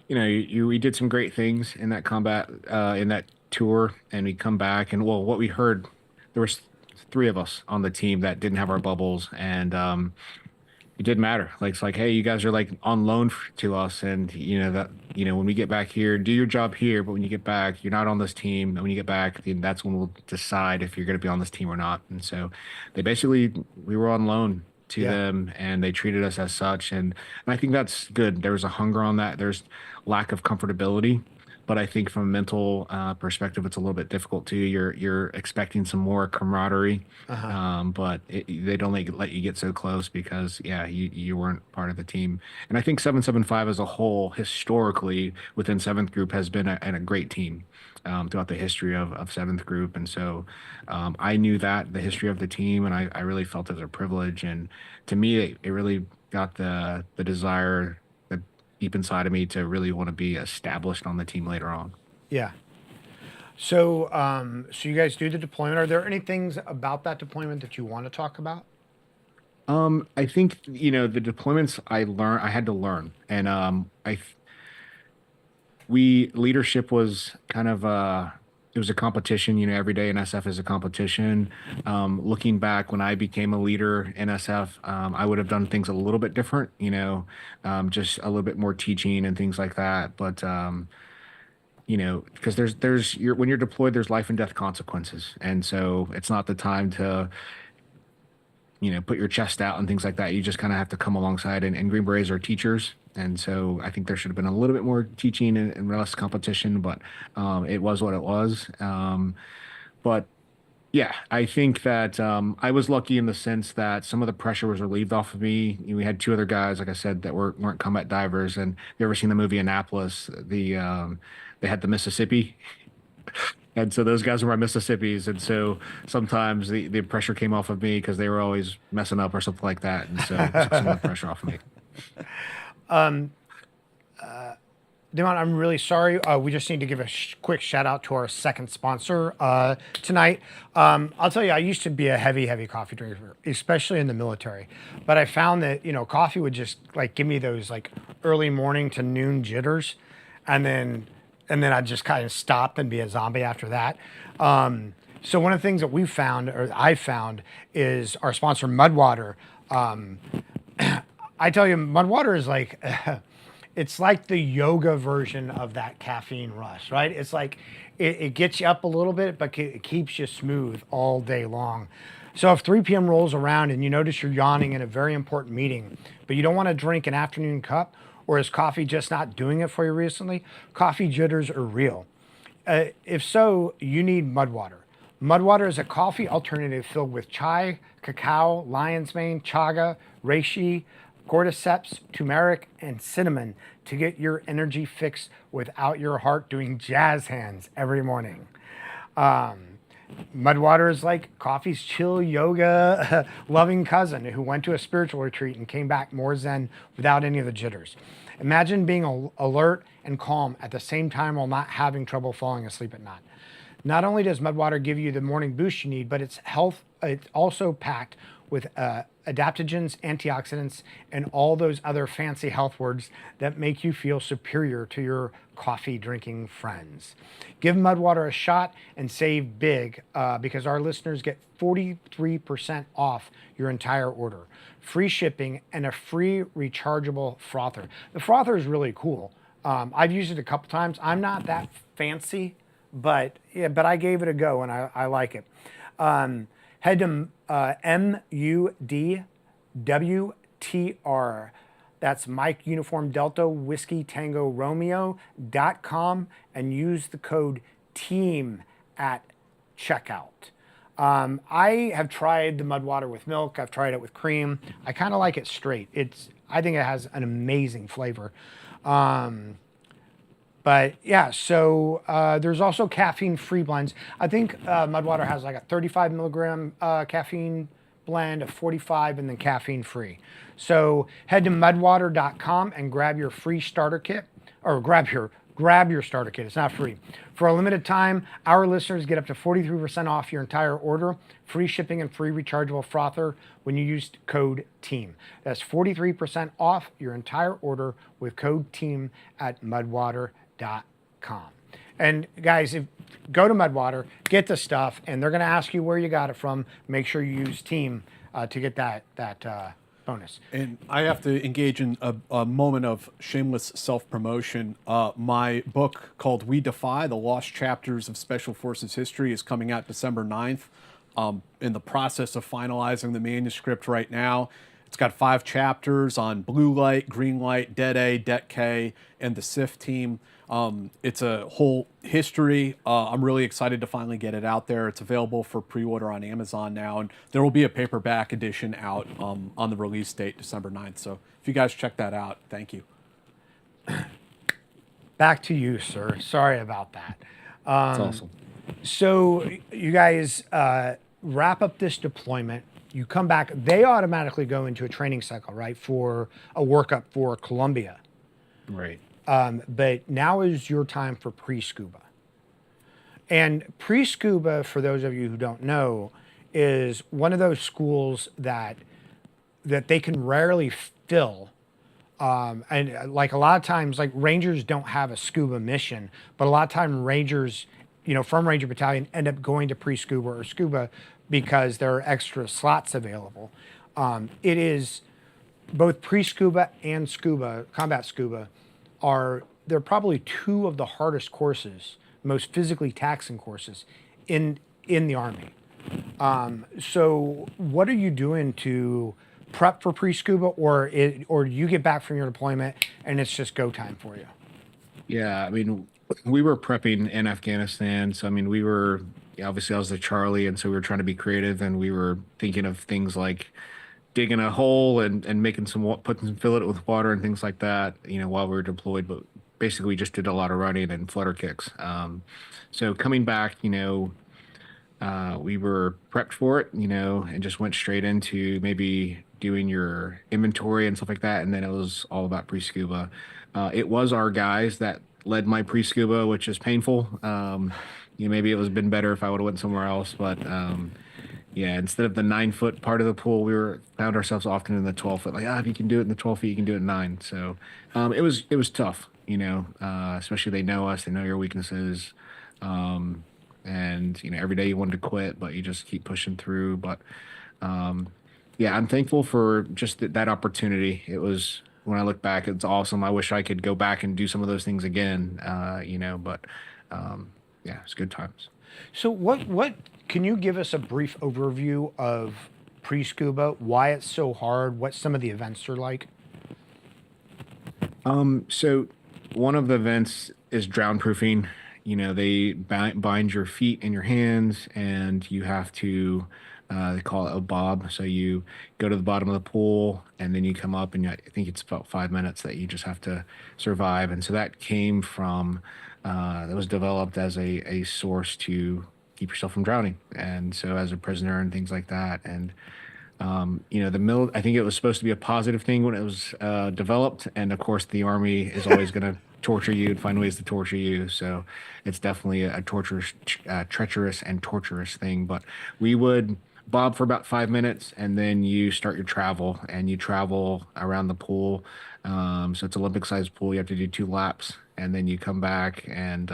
we did some great things in that combat, in that tour, and we come back, and well, what we heard, there was three of us on the team that didn't have our bubbles, and it didn't matter. Like, it's like, hey, you guys are like on loan to us, and when we get back here, do your job here, but when you get back, you're not on this team. And when you get back, then that's when we'll decide if you're going to be on this team or not. And so we were on loan to them, and they treated us as such, and I think that's good. There was a hunger on that. There's lack of comfortability. But I think from a mental perspective, it's a little bit difficult too. You're expecting some more camaraderie, but they don't let you get so close because you weren't part of the team. And I think 775 as a whole, historically within Seventh Group, has been a great team throughout the history of Seventh Group. And so I knew that the history of the team, and I really felt it as a privilege. And to me, it really got the desire deep inside of me to really want to be established on the team later on. Yeah. So, so you guys do the deployment. Are there any things about that deployment that you want to talk about? I think, the deployments I had to learn. And leadership was kind of it was a competition. Every day in SF is a competition. Looking back, when I became a leader in SF, I would have done things a little bit different, just a little bit more teaching and things like that. But because when you're deployed, there's life and death consequences, and so it's not the time to put your chest out and things like that. You just kind of have to come alongside, and Green Berets are teachers. And so I think there should have been a little bit more teaching and less competition, but it was what it was. But yeah, I think that I was lucky in the sense that some of the pressure was relieved off of me. We had two other guys, like I said, that weren't combat divers. And if you ever seen the movie Annapolis, they had the Mississippi. And so those guys were my Mississippis. And so sometimes the pressure came off of me because they were always messing up or something like that. And so it took some of the pressure off of me. Damone, I'm really sorry. We just need to give a quick shout out to our second sponsor tonight. I'll tell you, I used to be a heavy coffee drinker, especially in the military. But I found that, coffee would just like give me those like early morning to noon jitters. And then I'd just kind of stop and be a zombie after that. So one of the things that we've found, or I've found, is our sponsor, Mudwater. I tell you, Mudwater is like, it's like the yoga version of that caffeine rush, right? It's like, it gets you up a little bit, but it keeps you smooth all day long. So if 3 p.m. rolls around and you notice you're yawning in a very important meeting, but you don't want to drink an afternoon cup, or is coffee just not doing it for you recently? Coffee jitters are real. If so, you need mud water. Mud water is a coffee alternative filled with chai, cacao, lion's mane, chaga, reishi, cordyceps, turmeric, and cinnamon to get your energy fix without your heart doing jazz hands every morning. Mud water is like coffee's chill yoga loving cousin who went to a spiritual retreat and came back more zen without any of the jitters. Imagine being alert and calm at the same time while not having trouble falling asleep at night. Not only does mud water give you the morning boost you need, but it's also packed with adaptogens, antioxidants, and all those other fancy health words that make you feel superior to your coffee drinking friends. Give mud water a shot and save big because our listeners get 43% off your entire order, free shipping, and a free rechargeable frother. The frother is really cool. I've used it a couple times. I'm not that fancy, but I gave it a go and I like it. Head to MUDWTR. That's Mike Uniform Delta Whiskey Tango Romeo.com and use the code TEAM at checkout. I have tried the mud water with milk. I've tried it with cream. I kind of like it straight. I think it has an amazing flavor. But yeah, so there's also caffeine-free blends. I think mud water has like a 35 milligram caffeine blend, a 45, and then caffeine-free. So head to mudwater.com and grab your free starter kit, or grab your starter kit. It's not free. For a limited time, our listeners get up to 43% off your entire order, free shipping and free rechargeable frother when you use code TEAM. That's 43% off your entire order with code TEAM at mudwater.com. And guys, go to Mudwater, get the stuff, and they're going to ask you where you got it from. Make sure you use TEAM to get that bonus. And I have to engage in a moment of shameless self-promotion. My book called We Defy, The Lost Chapters of Special Forces History is coming out December 9th. In the process of finalizing the manuscript right now. It's got 5 chapters on blue light, green light, Det A, Det K, and the SIF team. It's a whole history. I'm really excited to finally get it out there. It's available for pre-order on Amazon now, and there will be a paperback edition out on the release date, December 9th. So if you guys check that out, thank you. Back to you, sir. Sorry about that. That's awesome. So you guys wrap up this deployment. You come back, they automatically go into a training cycle, right, for a workup for Colombia. Right. But now is your time for pre-scuba. And pre-scuba, for those of you who don't know, is one of those schools that they can rarely fill. And like a lot of times, like Rangers don't have a scuba mission, but a lot of time Rangers, from Ranger Battalion end up going to pre-scuba or scuba because there are extra slots available. It is both pre-scuba and scuba, combat scuba, they're probably 2 of the hardest courses, most physically taxing courses in the Army. So what are you doing to prep for pre-scuba, or you get back from your deployment and it's just go time for you? Yeah, I mean, we were prepping in Afghanistan. So, I mean, obviously I was the Charlie, and so we were trying to be creative, and we were thinking of things like digging a hole and making fill it with water and things like that, while we were deployed. But basically we just did a lot of running and flutter kicks. So coming back, we were prepped for it, and just went straight into maybe doing your inventory and stuff like that. And then it was all about pre-scuba. It was our guys that led my pre-scuba, which is painful. Maybe it would have been better if I would have went somewhere else, but yeah, instead of the 9-foot part of the pool, we found ourselves often in the 12-foot. Like, if you can do it in the 12 feet, you can do it in 9. So it was tough, especially they know us, they know your weaknesses, and every day you wanted to quit, but you just keep pushing through. But yeah, I'm thankful for just that opportunity. It was, when I look back, it's awesome. I wish I could go back and do some of those things again, but yeah, it's good times. So what Can you give us a brief overview of pre-scuba, why it's so hard, what some of the events are like? So one of the events is drown proofing. They bind your feet and your hands, and you have to, they call it a bob. So you go to the bottom of the pool, and then you come up, and I think it's about 5 minutes that you just have to survive. And so that came from, that was developed as a source to keep yourself from drowning. And so as a prisoner and things like that. And I think it was supposed to be a positive thing when it was developed, and of course, the army is always going to torture you and find ways to torture you. So it's definitely a torturous, treacherous, and torturous thing. But we would bob for about 5 minutes, and then you start your travel, and you travel around the pool. So it's Olympic-sized pool. You have to do 2 laps, and then you come back, and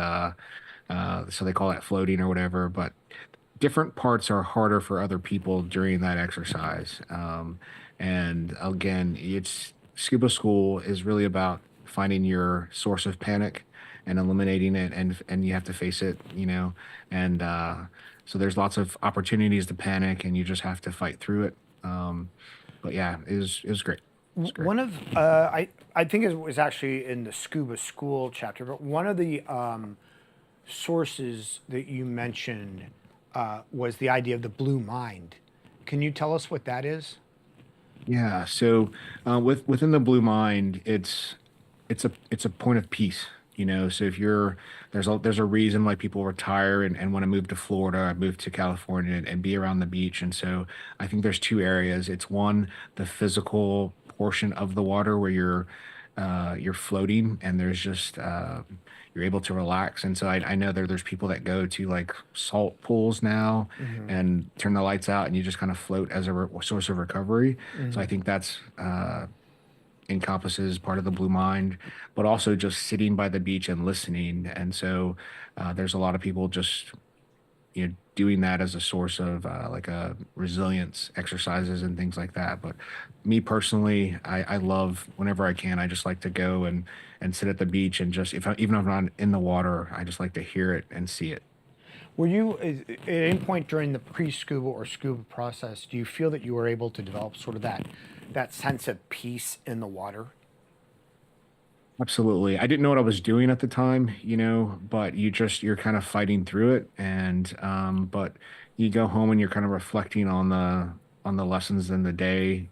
so they call that floating or whatever. But different parts are harder for other people during that exercise. And again, it's scuba school is really about finding your source of panic and eliminating it, and you have to face it, and so there's lots of opportunities to panic, and you just have to fight through it. But yeah, it was great. It was great. One of I think it was actually in the scuba school chapter, but one of the sources that you mentioned was the idea of the blue mind. Can you tell us what that is? Yeah. So within the blue mind, it's a point of peace. So if you're there's a reason why people retire and want to move to Florida, move to California, and be around the beach. And so I think there's 2 areas. It's one, the physical portion of the water where you're floating, and there's just you're able to relax. And so I know there's people that go to like salt pools now and turn the lights out, and you just kind of float as a source of recovery. So I think that's encompasses part of the blue mind, but also just sitting by the beach and listening. And so there's a lot of people just doing that as a source of like a resilience exercises and things like that. But me personally, I love whenever I can, I just like to go and sit at the beach, and just even if I'm not in the water, I just like to hear it and see it. Were you at any point during the pre-scuba or scuba process, do you feel that you were able to develop sort of that sense of peace in the water? Absolutely. I didn't know what I was doing at the time, but you're kind of fighting through it. And but you go home and you're kind of reflecting on the lessons in the day.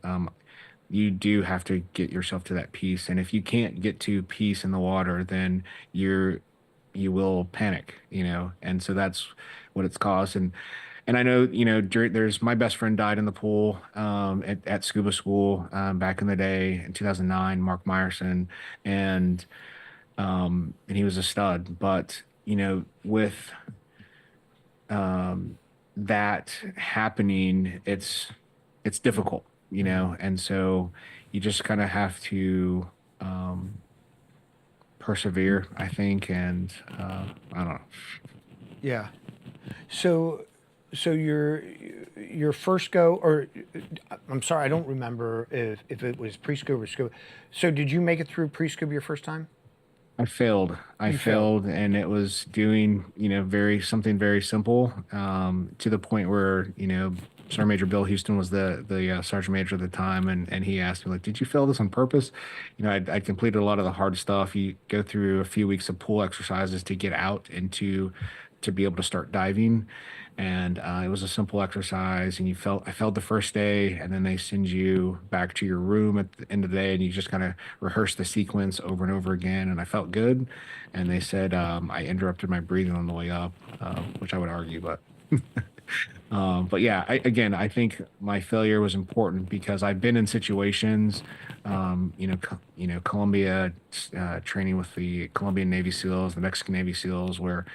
You do have to get yourself to that peace. And if you can't get to peace in the water, then you will panic, and so that's what it's caused. And I know, there's my best friend died in the pool at scuba school back in the day in 2009, Mark Meyerson, and and he was a stud. But with that happening, it's difficult, and so you just kind of have to persevere, I think, and I don't know. Yeah. So, so your first go, or I'm sorry, I don't remember if it was pre-scuba or scuba. So did you make it through pre-scuba your first time? I failed. I You failed. failed, and it was doing, something very simple, to the point where, Sergeant Major Bill Houston was the sergeant major at the time, and he asked me like, "Did you fail this on purpose?" I completed a lot of the hard stuff. You go through a few weeks of pool exercises to get out and to be able to start diving, and it was a simple exercise. And I failed the first day, and then they send you back to your room at the end of the day, and you just kind of rehearse the sequence over and over again. And I felt good, and they said I interrupted my breathing on the way up, which I would argue, but. But yeah, I think my failure was important because I've been in situations, Colombia, training with the Colombian Navy SEALs, the Mexican Navy SEALs, where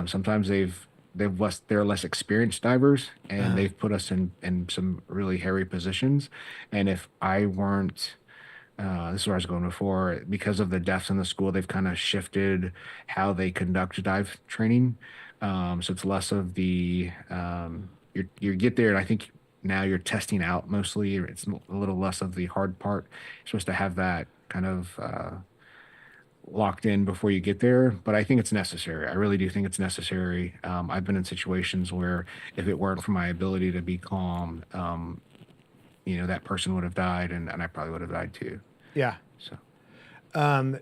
sometimes they're less experienced divers, and they've put us in some really hairy positions. And if I weren't this is where I was going before. Because of the deaths in the school, they've kind of shifted how they conduct dive training. So it's less of the you get there, and I think now you're testing out mostly. It's a little less of the hard part. You're supposed to have that kind of locked in before you get there, but I think it's necessary. I really do think it's necessary. I've been in situations where if it weren't for my ability to be calm, that person would have died, and I probably would have died too. Yeah. So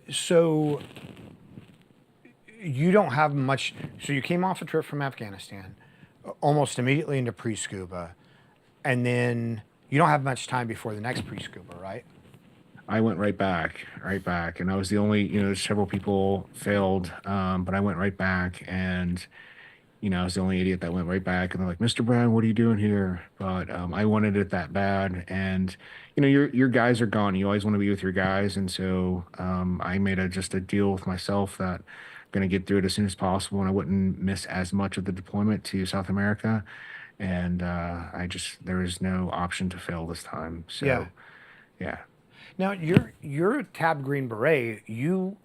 So you don't have much. So you came off a trip from Afghanistan, almost immediately into pre-scuba, and then you don't have much time before the next pre-scuba, right? I went right back, and I was the only, several people failed, but I went right back, and I was the only idiot that went right back. And they're like, "Mr. Brown, what are you doing here?" But I wanted it that bad, and your guys are gone. You always want to be with your guys, and so I made just a deal with myself that I'm going to get through it as soon as possible, and I wouldn't miss as much of the deployment to South America. And there was no option to fail this time. So Yeah. yeah. Now you're a tab green beret. You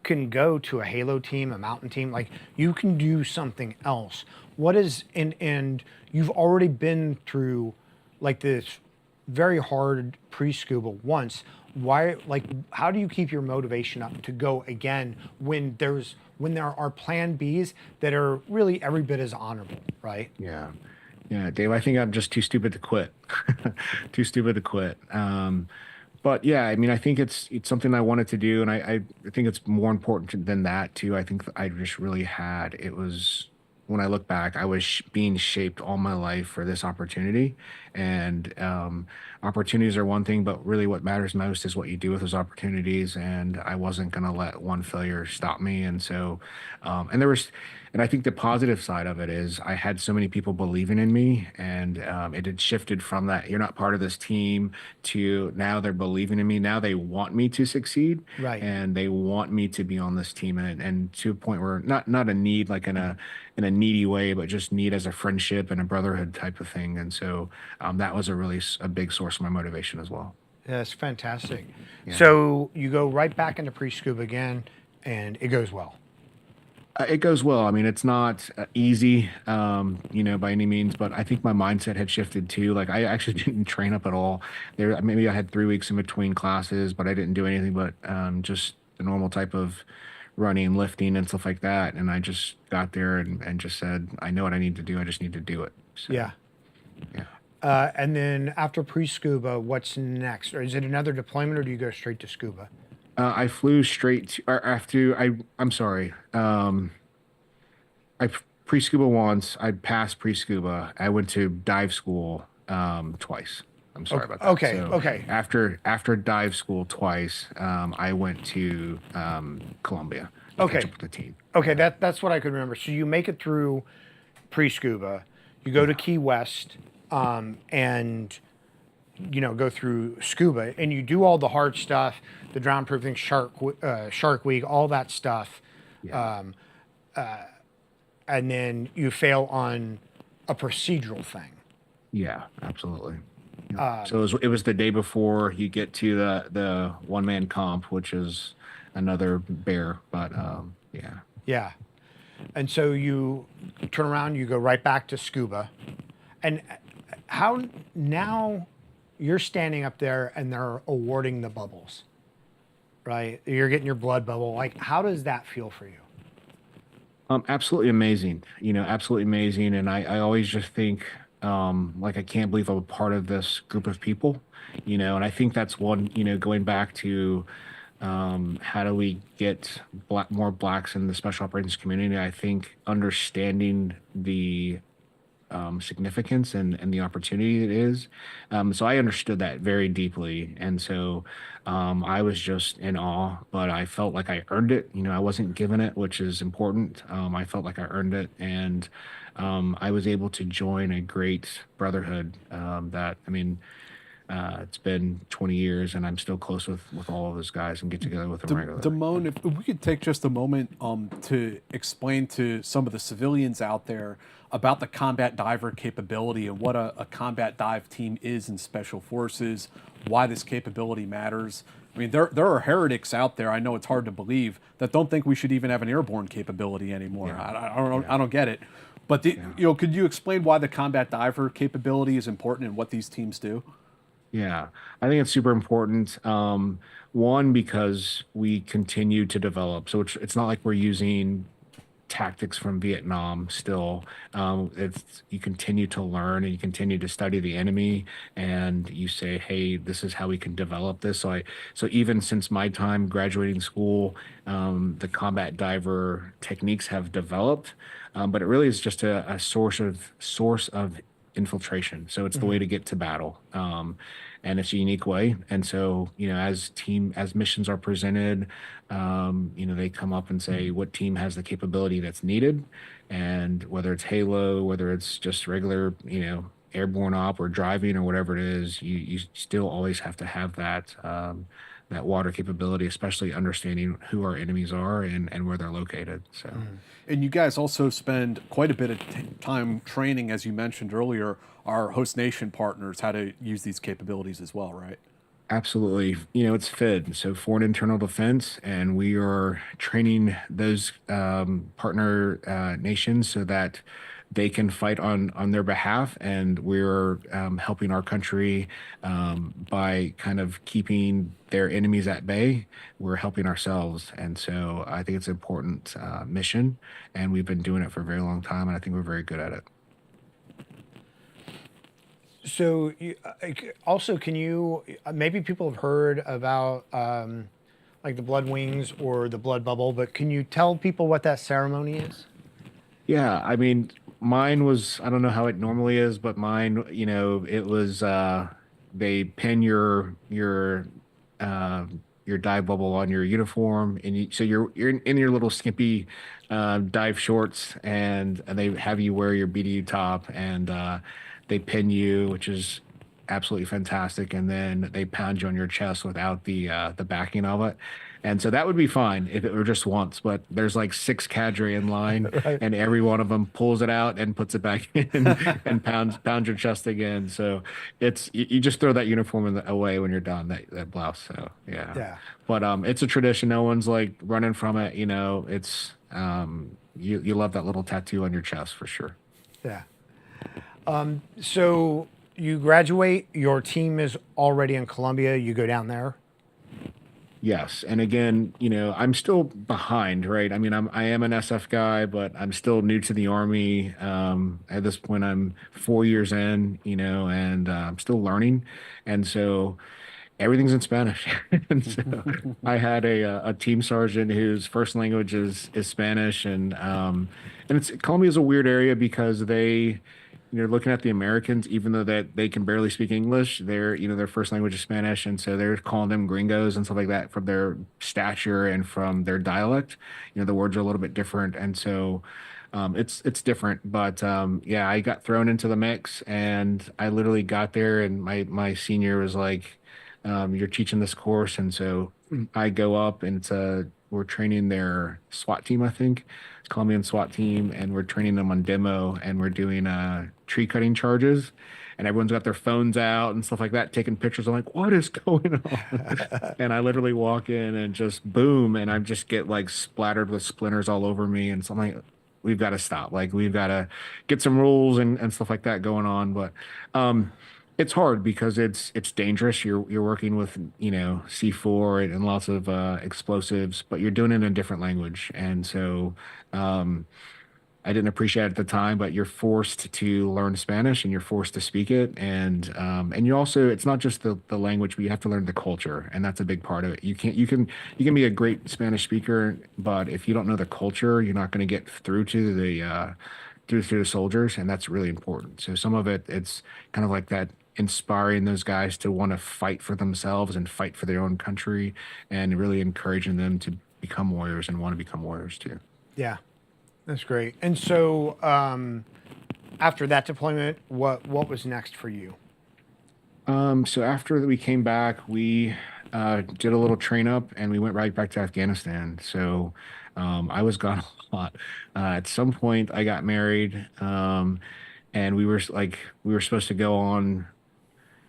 can go to a Halo team, a mountain team. Like you can do something else. What is and you've already been through like this very hard pre-scuba once. Why how do you keep your motivation up to go again when there are plan Bs that are really every bit as honorable, right? Yeah. Yeah, Dave, I think I'm just too stupid to quit. Too stupid to quit. But yeah, I mean, I think it's something I wanted to do, and I think it's more important than that too. I think I just really had it was when I look back, I was being shaped all my life for this opportunity, and opportunities are one thing, but really what matters most is what you do with those opportunities. And I wasn't going to let one failure stop me, and so and there was. And I think the positive side of it is I had so many people believing in me, and it had shifted from that you're not part of this team to now they're believing in me. Now they want me to succeed, Right. and they want me to be on this team, and to a point where not a need like in a needy way, but just need as a friendship and a brotherhood type of thing. And so that was a big source of my motivation as well. Yeah, it's fantastic. So you go right back into pre-scuba again, and it goes well. It goes well. I mean, it's not easy, by any means, but I think my mindset had shifted too. Like I actually didn't train up at all. Maybe I had 3 weeks in between classes, but I didn't do anything but just the normal type of running, lifting, and stuff like that. And I just got there and just said, I know what I need to do. I just need to do it. So, Yeah. yeah. And then after pre-scuba, what's next? Or is it another deployment, or do you go straight to scuba? I flew straight to, or after I'm sorry. I pre-scuba once. I passed pre-scuba. I went to dive school twice. I'm sorry about that. Okay, So okay. After dive school twice, I went to Colombia to Okay. catch up with the team. Okay, that's what I could remember. So you make it through pre-scuba, you go to Key West, and go through scuba, and you do all the hard stuff, the drown proofing, shark week, all that stuff, Yeah. and then you fail on a procedural thing. Yeah, absolutely. Yeah. So it was the day before you get to the one man comp, which is another bear. But yeah. Yeah. And so you turn around, you go right back to scuba. And how now you're standing up there and they're awarding the bubbles, right? You're getting your blood bubble. Like, how does that feel for you? Absolutely amazing. Absolutely amazing. And I always just think, like, I can't believe I'm a part of this group of people, and I think that's one, going back to, how do we get more blacks in the special operations community? I think understanding the significance and the opportunity it is. So I understood that very deeply. And so I was just in awe, but I felt like I earned it. I wasn't given it, which is important. I felt like I earned it. And I was able to join a great brotherhood it's been 20 years and I'm still close with all of those guys and get together with them regularly. Damone, if we could take just a moment to explain to some of the civilians out there about the combat diver capability and what a combat dive team is in special forces, why this capability matters. I mean, there are heretics out there, I know it's hard to believe, that don't think we should even have an airborne capability anymore. Yeah. I don't get it. But could you explain why the combat diver capability is important and what these teams do? Yeah, I think it's super important. One, because we continue to develop. So it's not like we're using tactics from Vietnam still. It's you continue to learn and you continue to study the enemy, and you say, "Hey, this is how we can develop this." So even since my time graduating school, the combat diver techniques have developed, but it really is just a source of infiltration. So it's the way Hmm. to get to battle. And it's a unique way. And so, as missions are presented, they come up and say what team has the capability that's needed, and whether it's Halo, whether it's just regular, airborne op or driving or whatever it is, you still always have to have that water capability, especially understanding who our enemies are and where they're located. So. And you guys also spend quite a bit of time training, as you mentioned earlier, our host nation partners how to use these capabilities as well, right? Absolutely. It's FID, so Foreign Internal Defense, and we are training those partner nations so that they can fight on their behalf, and we're helping our country by kind of keeping their enemies at bay. We're helping ourselves, and so I think it's an important mission, and we've been doing it for a very long time, and I think we're very good at it. So, also, can you maybe people have heard about like the blood wings or the blood bubble, but can you tell people what that ceremony is? Yeah, I mean, mine was, I don't know how it normally is, but mine, it was they pin uh your dive bubble on your uniform, and so you're in your little skimpy dive shorts, and they have you wear your BDU top, and they pin you, which is absolutely fantastic, and then they pound you on your chest without the backing of it. And so that would be fine if it were just once, but there's like six cadre in line, Right. and every one of them pulls it out and puts it back in and pounds your chest again. So you just throw that uniform away when you're done, that blouse. So yeah, Yeah. but it's a tradition. No one's like running from it. It's you love that little tattoo on your chest for sure. Yeah. So you graduate, your team is already in Colombia, you go down there. Yes, and again, I'm still behind, right? I mean, I am an SF guy, but I'm still new to the Army. At this point, I'm 4 years in, and I'm still learning, and so everything's in Spanish. And so I had a team sergeant whose first language is Spanish, and it's Colombia is a weird area because looking at the Americans, even though that they can barely speak English, their first language is Spanish, and so they're calling them gringos and stuff like that from their stature and from their dialect. The words are a little bit different, and so it's different. But yeah, I got thrown into the mix, and I literally got there, and my senior was like, "You're teaching this course," and so I go up, and we're training their SWAT team, I think. Colombian SWAT team, and we're training them on demo, and we're doing tree cutting charges, and everyone's got their phones out and stuff like that, taking pictures. I'm like, what is going on? And I literally walk in and just boom, and I just get like splattered with splinters all over me, and so I'm like, we've got to stop. Like we've got to get some rules and stuff like that going on, but it's hard because it's dangerous. You're working with C4 and lots of explosives, but you're doing it in a different language, and so um, I didn't appreciate it at the time. But you're forced to learn Spanish, and you're forced to speak it, and you also it's not just the language, but you have to learn the culture, and that's a big part of it. You can be a great Spanish speaker, but if you don't know the culture, you're not going to get through to the soldiers, and that's really important. So some of it's kind of like that inspiring those guys to want to fight for themselves and fight for their own country, and really encouraging them to become warriors and want to become warriors too. Yeah, that's great. And so after that deployment, what was next for you? So after we came back, we did a little train up, and we went right back to Afghanistan. So I was gone a lot. At some point, I got married, and we were supposed to go on.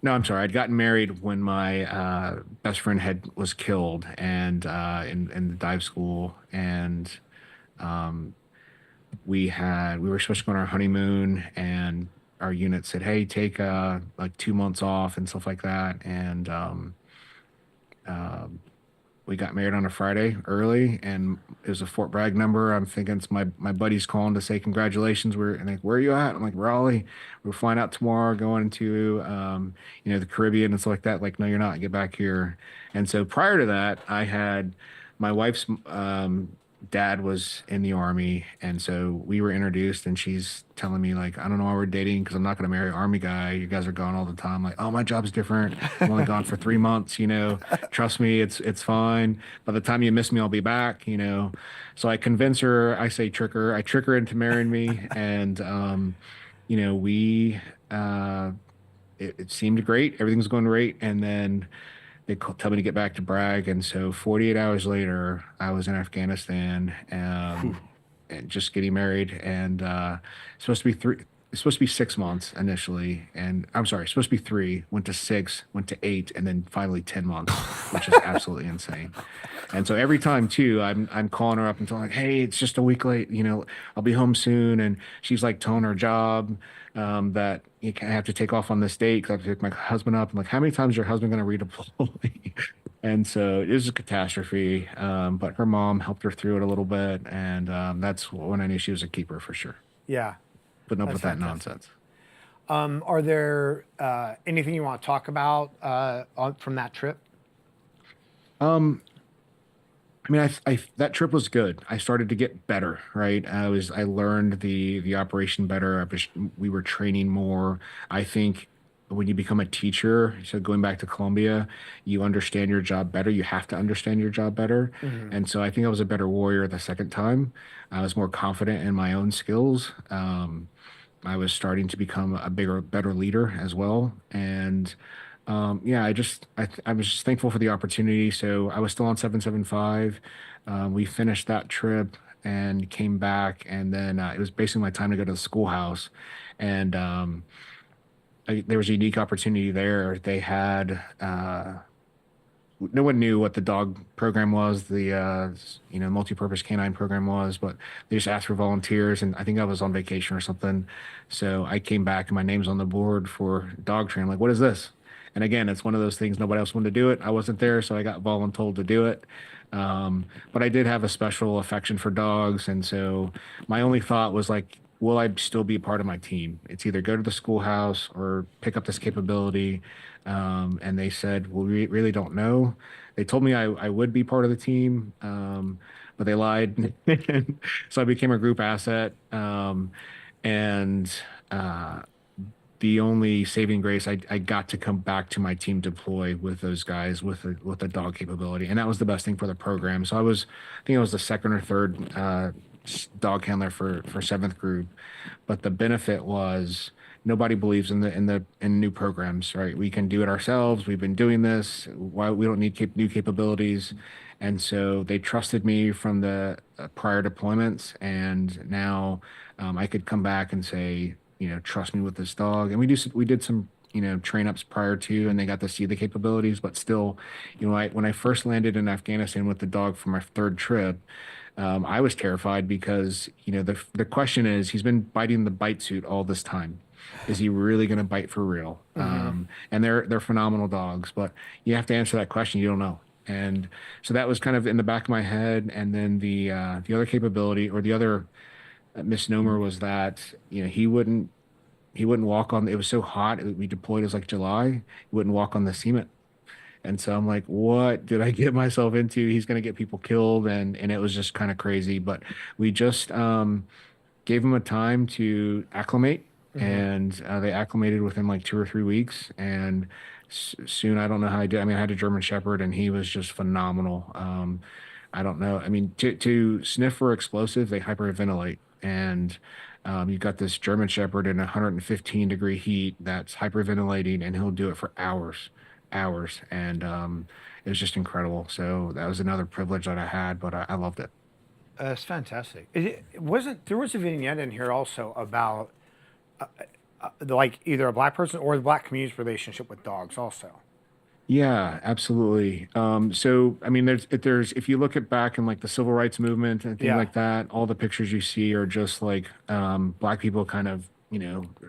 No, I'm sorry. I'd gotten married when my best friend had was killed, and in the dive school, and we were supposed to go on our honeymoon, and our unit said, hey, take like 2 months off and stuff like that. And we got married on a Friday early, and it was a Fort Bragg number. I'm thinking it's my buddy's calling to say congratulations. And like, where are you at? I'm like, Raleigh. We're flying out tomorrow, going to the Caribbean and stuff like that. Like, no, you're not. Get back here. And so prior to that, I had my wife's dad was in the army, and so we were introduced, and she's telling me like, I don't know why we're dating because I'm not going to marry an army guy. You guys are gone all the time. Like, oh, my job's different. I'm only gone for 3 months. Trust me, it's fine. By the time you miss me, I'll be back. So I convince her. I trick her into marrying me, and we it seemed great. Everything was going great, and then tell me to get back to Bragg, and so 48 hours later, I was in Afghanistan, and just getting married, and supposed to be three. It's supposed to be 6 months initially, and I'm sorry, it's supposed to be three. Went to 6, went to 8, and then finally 10 months, which is absolutely insane. And so every time too, I'm calling her up and telling like, hey, it's just a week late. I'll be home soon, and she's like telling her job that you can't have to take off on this date because I have to pick my husband up. I'm like, how many times is your husband going to redeploy? And so it was a catastrophe. But her mom helped her through it a little bit, and that's when I knew she was a keeper for sure. Yeah. Putting up That's with that fantastic. nonsense. Are there anything you want to talk about from that trip? I mean, that trip was good. I started to get better, right? I learned the operation better. We were training more. I think when you become a teacher, so going back to Colombia, you understand your job better. You have to understand your job better. Hmm. And so I think I was a better warrior the second time. I was more confident in my own skills. I was starting to become a better leader as well. And yeah, I was just thankful for the opportunity. So I was still on 775. We finished that trip and came back, and then it was basically my time to go to the schoolhouse. And there was a unique opportunity there. They had no one knew what the dog program was, the multi-purpose canine program was, but they just asked for volunteers, and I think I was on vacation or something. So I came back and my name's on the board for dog training. I'm like, what is this? And again, it's one of those things nobody else wanted to do it. I wasn't there, so I got voluntold to do it. But I did have a special affection for dogs, and so my only thought was like, will I still be part of my team? It's either go to the schoolhouse or pick up this capability. And they said, well, we really don't know. They told me I would be part of the team, but they lied. So I became a group asset. And the only saving grace, I got to come back to my team deploy with those guys with the dog capability, and that was the best thing for the program. So I think I was the second or third dog handler for seventh group, but the benefit was nobody believes in new programs, right? We can do it ourselves. We've been doing this. Why we don't need new capabilities, and so they trusted me from the prior deployments, and now I could come back and say, trust me with this dog. And we did some, train ups prior to, and they got to see the capabilities. But still, when I first landed in Afghanistan with the dog for my third trip, I was terrified because, the question is, he's been biting the bite suit all this time. Is he really going to bite for real? And they're phenomenal dogs, but you have to answer that question. You don't know. And so that was kind of in the back of my head. And then the other capability, or the other misnomer, was that he wouldn't walk on. It was so hot. We deployed as like July. He wouldn't walk on the cement. And so I'm like, what did I get myself into? He's going to get people killed, and it was just kind of crazy. But we just gave him a time to acclimate, and they acclimated within like 2 or 3 weeks. And soon, I don't know how I did. I mean, I had a German Shepherd, and he was just phenomenal. I don't know. I mean, to sniff for explosive, they hyperventilate, and you've got this German Shepherd in 115-degree heat that's hyperventilating, and he'll do it for hours, and it was just incredible. So that was another privilege that I had, but I loved it. It's fantastic. There was a vignette in here also about like either a black person or the black community's relationship with dogs also. Yeah, absolutely. So I mean, there's if you look at back in like the civil rights movement and things Yeah. like that, all the pictures you see are just like black people kind of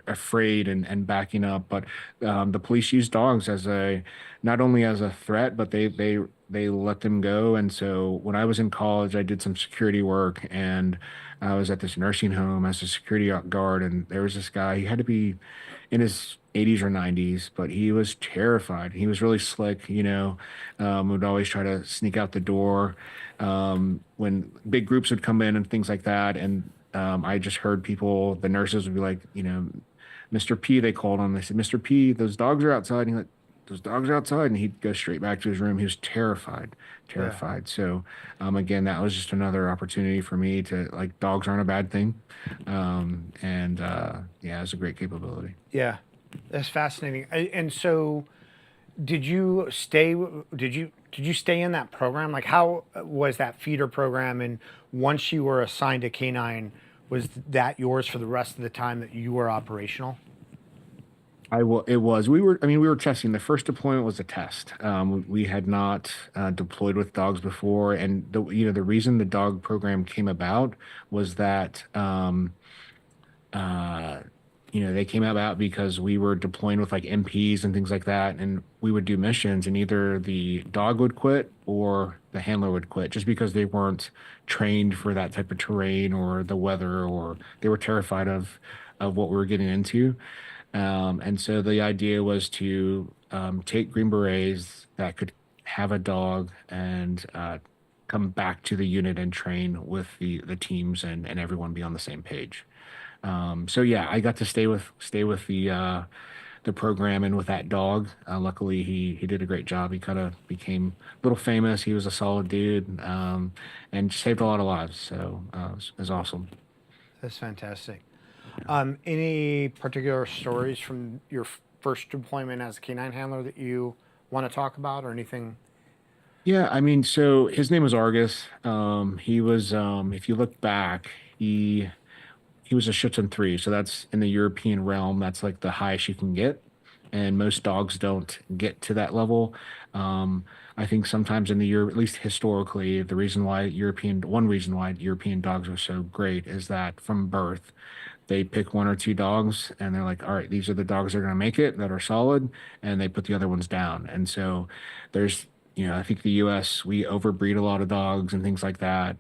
afraid and backing up. But the police use dogs as a not only as a threat, but they let them go. And so when I was in college, I did some security work, and I was at this nursing home as a security guard, and there was this guy. He had to be in his 80s or 90s, but he was terrified. He was really slick, would always try to sneak out the door when big groups would come in and things like that. And I just heard people, the nurses would be like, Mr. P, they called him. They said, Mr. P, those dogs are outside. And he like, those dogs are outside. And he'd go straight back to his room. He was terrified, Yeah. terrified. So, again, that was just another opportunity for me to like, dogs aren't a bad thing. Yeah, it's a great capability. Yeah, that's fascinating. And so, did you stay? Did you stay in that program? Like, how was that feeder program? And once you were assigned a canine, was that yours for the rest of the time that you were operational? I will. It was. We were. I mean, we were testing. The first deployment was a test. We had not deployed with dogs before, and the reason the dog program came about was that uh, they came about because we were deploying with like MPs and things like that, and we would do missions, and either the dog would quit or the handler would quit, just because they weren't trained for that type of terrain or the weather, or they were terrified of what we were getting into. And so the idea was to take Green Berets that could have a dog and come back to the unit and train with the teams and everyone be on the same page. So yeah, I got to stay with the program and with that dog. Luckily, he did a great job. He kind of became a little famous. He was a solid dude, and saved a lot of lives. So it was awesome. That's fantastic. Any particular stories from your first deployment as a canine handler that you want to talk about, or anything? Yeah, I mean, so his name was Argus. He was, if you look back, he was a Schutzen 3, so that's in the European realm. That's like the highest you can get, and most dogs don't get to that level. I think sometimes in the Europe, at least historically, one reason why European dogs are so great is that from birth, they pick one or two dogs and they're like, all right, these are the dogs that are going to make it, that are solid, and they put the other ones down. And so there's, I think the US, we overbreed a lot of dogs and things like that.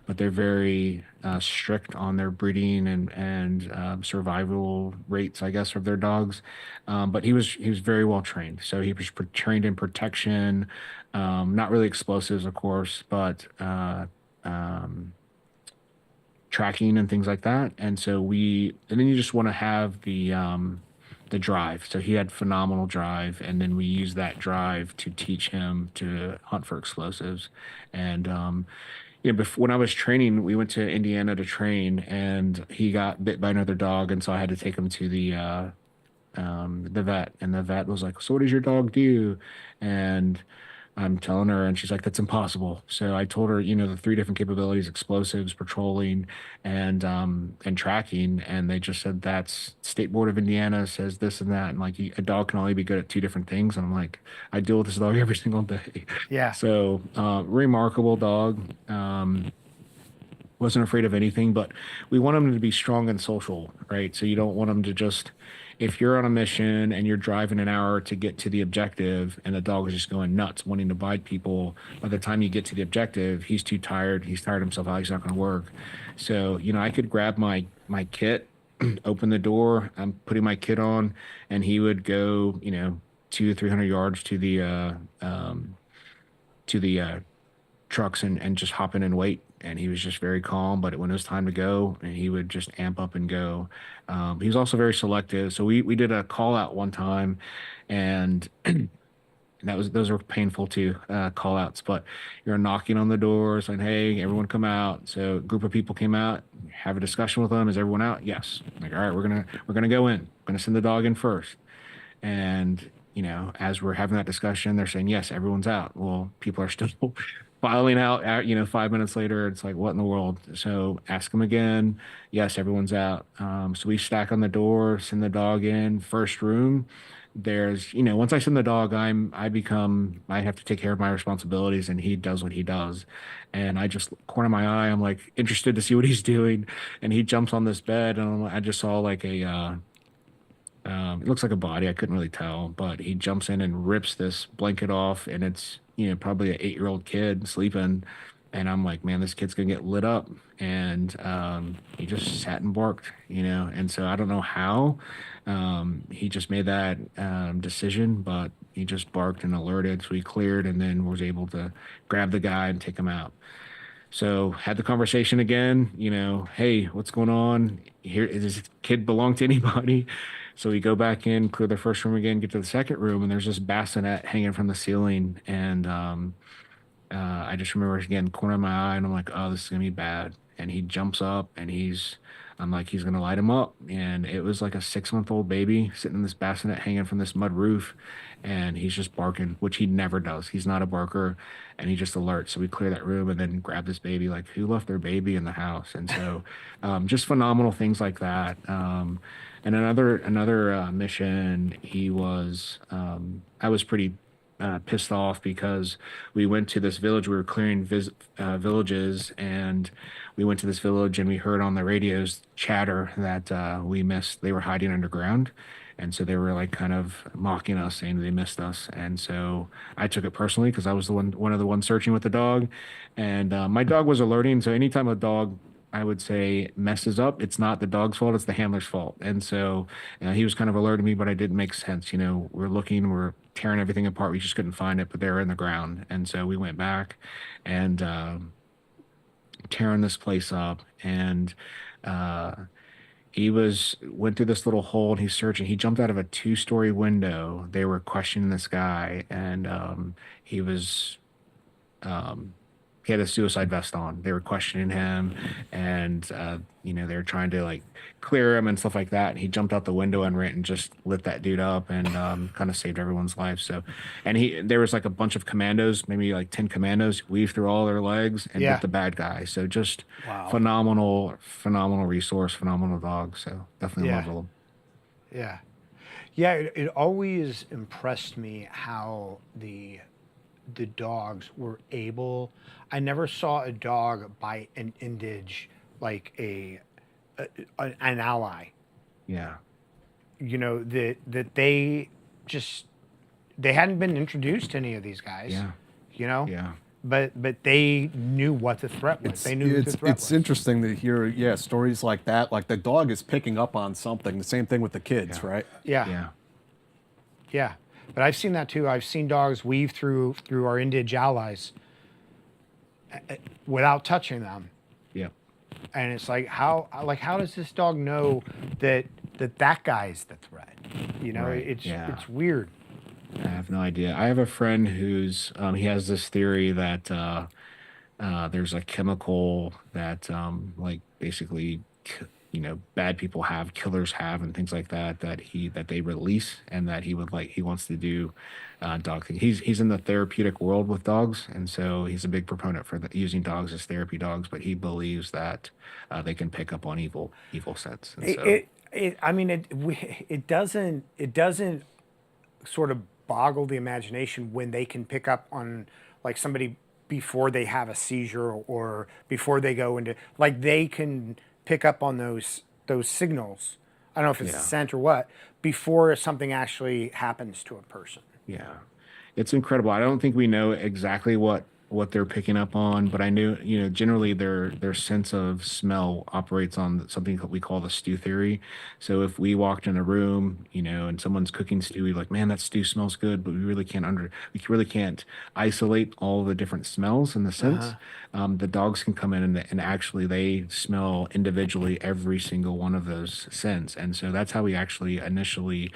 But they're very strict on their breeding and survival rates, I guess, of their dogs. But he was very well trained. So he was trained in protection, not really explosives, of course, but um, tracking and things like that. And then you just want to have the drive. So he had phenomenal drive, and then we used that drive to teach him to hunt for explosives. And before, when I was training, we went to Indiana to train, and he got bit by another dog, and so I had to take him to the vet, and the vet was like, "So what does your dog do?" And I'm telling her, and she's like, "That's impossible." So I told her, the three different capabilities: explosives, patrolling, and tracking. And they just said that's State Board of Indiana says this and that, and like a dog can only be good at two different things. And I'm like, I deal with this dog every single day. Yeah. So remarkable dog. Wasn't afraid of anything, but we want them to be strong and social, right? So you don't want them to just, if you're on a mission and you're driving an hour to get to the objective and the dog is just going nuts, wanting to bite people, by the time you get to the objective, he's too tired. He's tired himself out. He's not going to work. So, I could grab my kit, open the door, I'm putting my kit on, and he would go, 200-300 yards to the trucks and just hop in and wait. And he was just very calm. But when it was time to go, and he would just amp up and go. He was also very selective. So we did a call out one time, and those were painful too, call outs. But you're knocking on the door saying, "Hey, everyone, come out." So a group of people came out, have a discussion with them. Is everyone out? Yes. Like, all right, we're gonna go in. We're gonna send the dog in first. And as we're having that discussion, they're saying, yes, everyone's out. Well, people are still filing out, 5 minutes later. It's like, what in the world? So ask them again. Yes, everyone's out. So we stack on the door, send the dog in, first room. there's, once I send the dog, I have to take care of my responsibilities, and he does what he does. And I just corner my eye, I'm like interested to see what he's doing. And he jumps on this bed, and I just saw like it looks like a body. I couldn't really tell, but he jumps in and rips this blanket off, and it's, probably an 8-year-old kid sleeping. And I'm like, man, this kid's gonna get lit up. And he just sat and barked, And so I don't know how he just made that decision, but he just barked and alerted. So he cleared, and then was able to grab the guy and take him out. So had the conversation again, hey, what's going on? Here, does this kid belong to anybody? So we go back in, clear the first room again, get to the second room, and there's this bassinet hanging from the ceiling. And I just remember again, corner of my eye, and I'm like, oh, this is gonna be bad. And he jumps up, and I'm like, he's gonna light him up. And it was like a 6-month-old baby sitting in this bassinet hanging from this mud roof, and he's just barking, which he never does. He's not a barker, and he just alerts. So we clear that room and then grab this baby. Like, who left their baby in the house? And so, just phenomenal things like that. And another mission, I was pretty pissed off because we went to this village. We were clearing villages, and we went to this village, and we heard on the radios chatter that we missed. They were hiding underground, and so they were like kind of mocking us, saying they missed us. And so I took it personally because I was one of the ones searching with the dog, and my dog was alerting. So anytime a dog, I would say, messes up, it's not the dog's fault, it's the handler's fault. And so he was kind of alerting me, but it didn't make sense. We're looking, we're tearing everything apart. We just couldn't find it, but they were in the ground. And so we went back and tearing this place up. And he went through this little hole, and he's searching. He jumped out of a 2-story window. They were questioning this guy, and he was he had a suicide vest on. They were questioning him, and they were trying to like clear him and stuff like that. And he jumped out the window and ran and just lit that dude up, and kind of saved everyone's life. So, and there was like a bunch of commandos, maybe like 10 commandos, weaved through all their legs and Yeah. hit the bad guy. So just Wow. phenomenal resource, phenomenal dog. So definitely Yeah. love them. Yeah. Yeah, it always impressed me how the dogs were able. I never saw a dog bite an indige like an ally. Yeah. That they hadn't been introduced to any of these guys. Yeah. Yeah. But they knew what the threat was. They knew what the threat It's was. interesting to hear, stories like that. Like the dog is picking up on something. The same thing with the kids, Yeah. right? Yeah. Yeah. Yeah. But I've seen that too. I've seen dogs weave through our indige allies without touching them. Yeah. And it's like how does this dog know that guy's the threat? Right, yeah. It's weird. I have no idea. I have a friend who's he has this theory that there's a chemical that like basically bad people have, killers have, and things like that that they release, and that he wants to do dog thing. He's in the therapeutic world with dogs, and so he's a big proponent for using dogs as therapy dogs. But he believes that they can pick up on evil scents. And so It doesn't sort of boggle the imagination when they can pick up on like somebody before they have a seizure or before they go into, like, they can pick up on those signals. I don't know if it's a Yeah. scent or what, before something actually happens to a person. Yeah, it's incredible. I don't think we know exactly what they're picking up on, but I knew, generally their sense of smell operates on something that we call the stew theory. So if we walked in a room, and someone's cooking stew, we're like, man, that stew smells good, but we really can't isolate all the different smells in the sense. The dogs can come in and actually they smell individually every single one of those scents, and so that's how we actually initially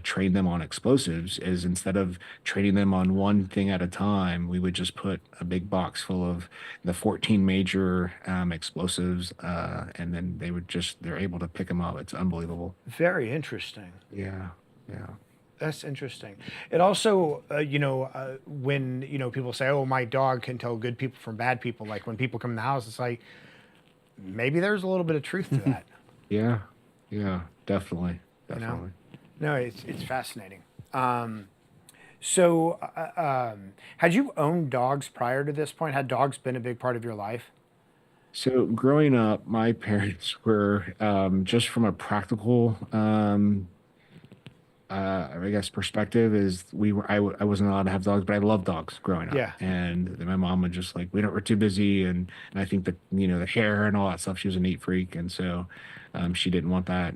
train them on explosives. Is instead of training them on one thing at a time, we would just put a big box full of the 14 major explosives, and then they're able to pick them up. It's unbelievable. Very interesting. Yeah, yeah, That's interesting. It also, when people say, "Oh, my dog can tell good people from bad people," like when people come in the house, it's like maybe there's a little bit of truth to that. yeah, yeah. Definitely, You know? definitely. No, it's fascinating. So, had you owned dogs prior to this point? Had dogs been a big part of your life? So growing up, my parents were just from a practical, I guess, perspective is I wasn't allowed to have dogs, but I loved dogs growing up. Yeah. And then my mom would just like, we're too busy. And I think that, the hair and all that stuff, she was a neat freak. And so she didn't want that.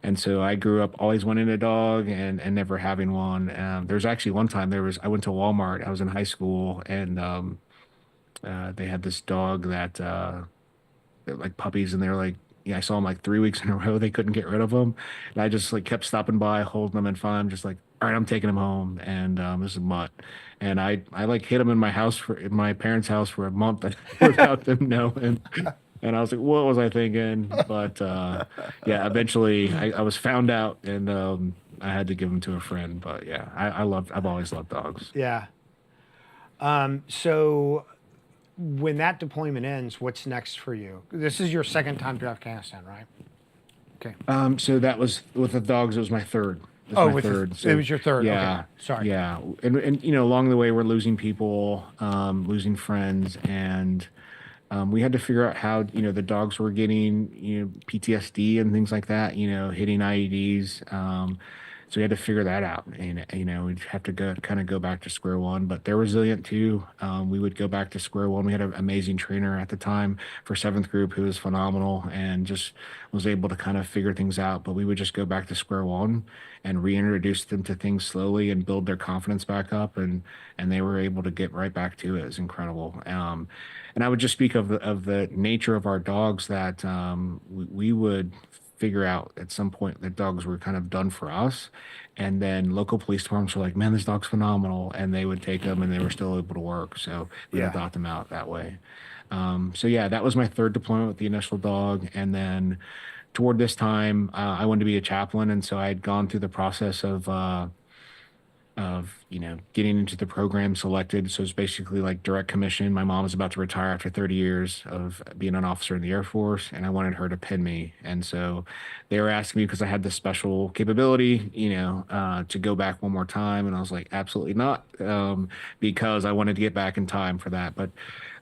And so I grew up always wanting a dog and never having one. There's actually one time I went to Walmart, I was in high school, and they had this dog that they're like puppies, and they're like, yeah, I saw them like 3 weeks in a row. They couldn't get rid of them, and I just like kept stopping by, holding them, and finally I'm just like, all right, I'm taking him home. And this is Mutt, and I like hid him in in my parents' house for a month without them knowing. And I was like, what was I thinking? But yeah, eventually I was found out, and I had to give him to a friend. But yeah, I've always loved dogs. Yeah. So, when that deployment ends, what's next for you? This is your second time to Afghanistan, right? Okay. So that was with the dogs. It was my third. It was Oh, my with third. it was your third. Yeah, Okay. Sorry. yeah, and along the way we're losing people, losing friends, and we had to figure out how the dogs were getting PTSD and things like that. Hitting IEDs. So we had to figure that out, and we'd have to go back to square one. But they're resilient too. We would go back to square one. We had an amazing trainer at the time for seventh group who was phenomenal and just was able to kind of figure things out. But we would just go back to square one and reintroduce them to things slowly and build their confidence back up, and they were able to get right back to it. It's incredible. And I would just speak of the nature of our dogs that we would figure out at some point that dogs were kind of done for us. And then local police departments were like, man, this dog's phenomenal. And they would take them, and they were still able to work. So we'd Yeah. adopt them out that way. So yeah, that was my third deployment with the initial dog. And then toward this time, I wanted to be a chaplain. And so I had gone through the process of getting into the program, selected. So it's basically like direct commission. My mom was about to retire after 30 years of being an officer in the Air Force, and I wanted her to pin me. And so they were asking me, because I had this special capability, to go back one more time, and I was like, absolutely not, because I wanted to get back in time for that. But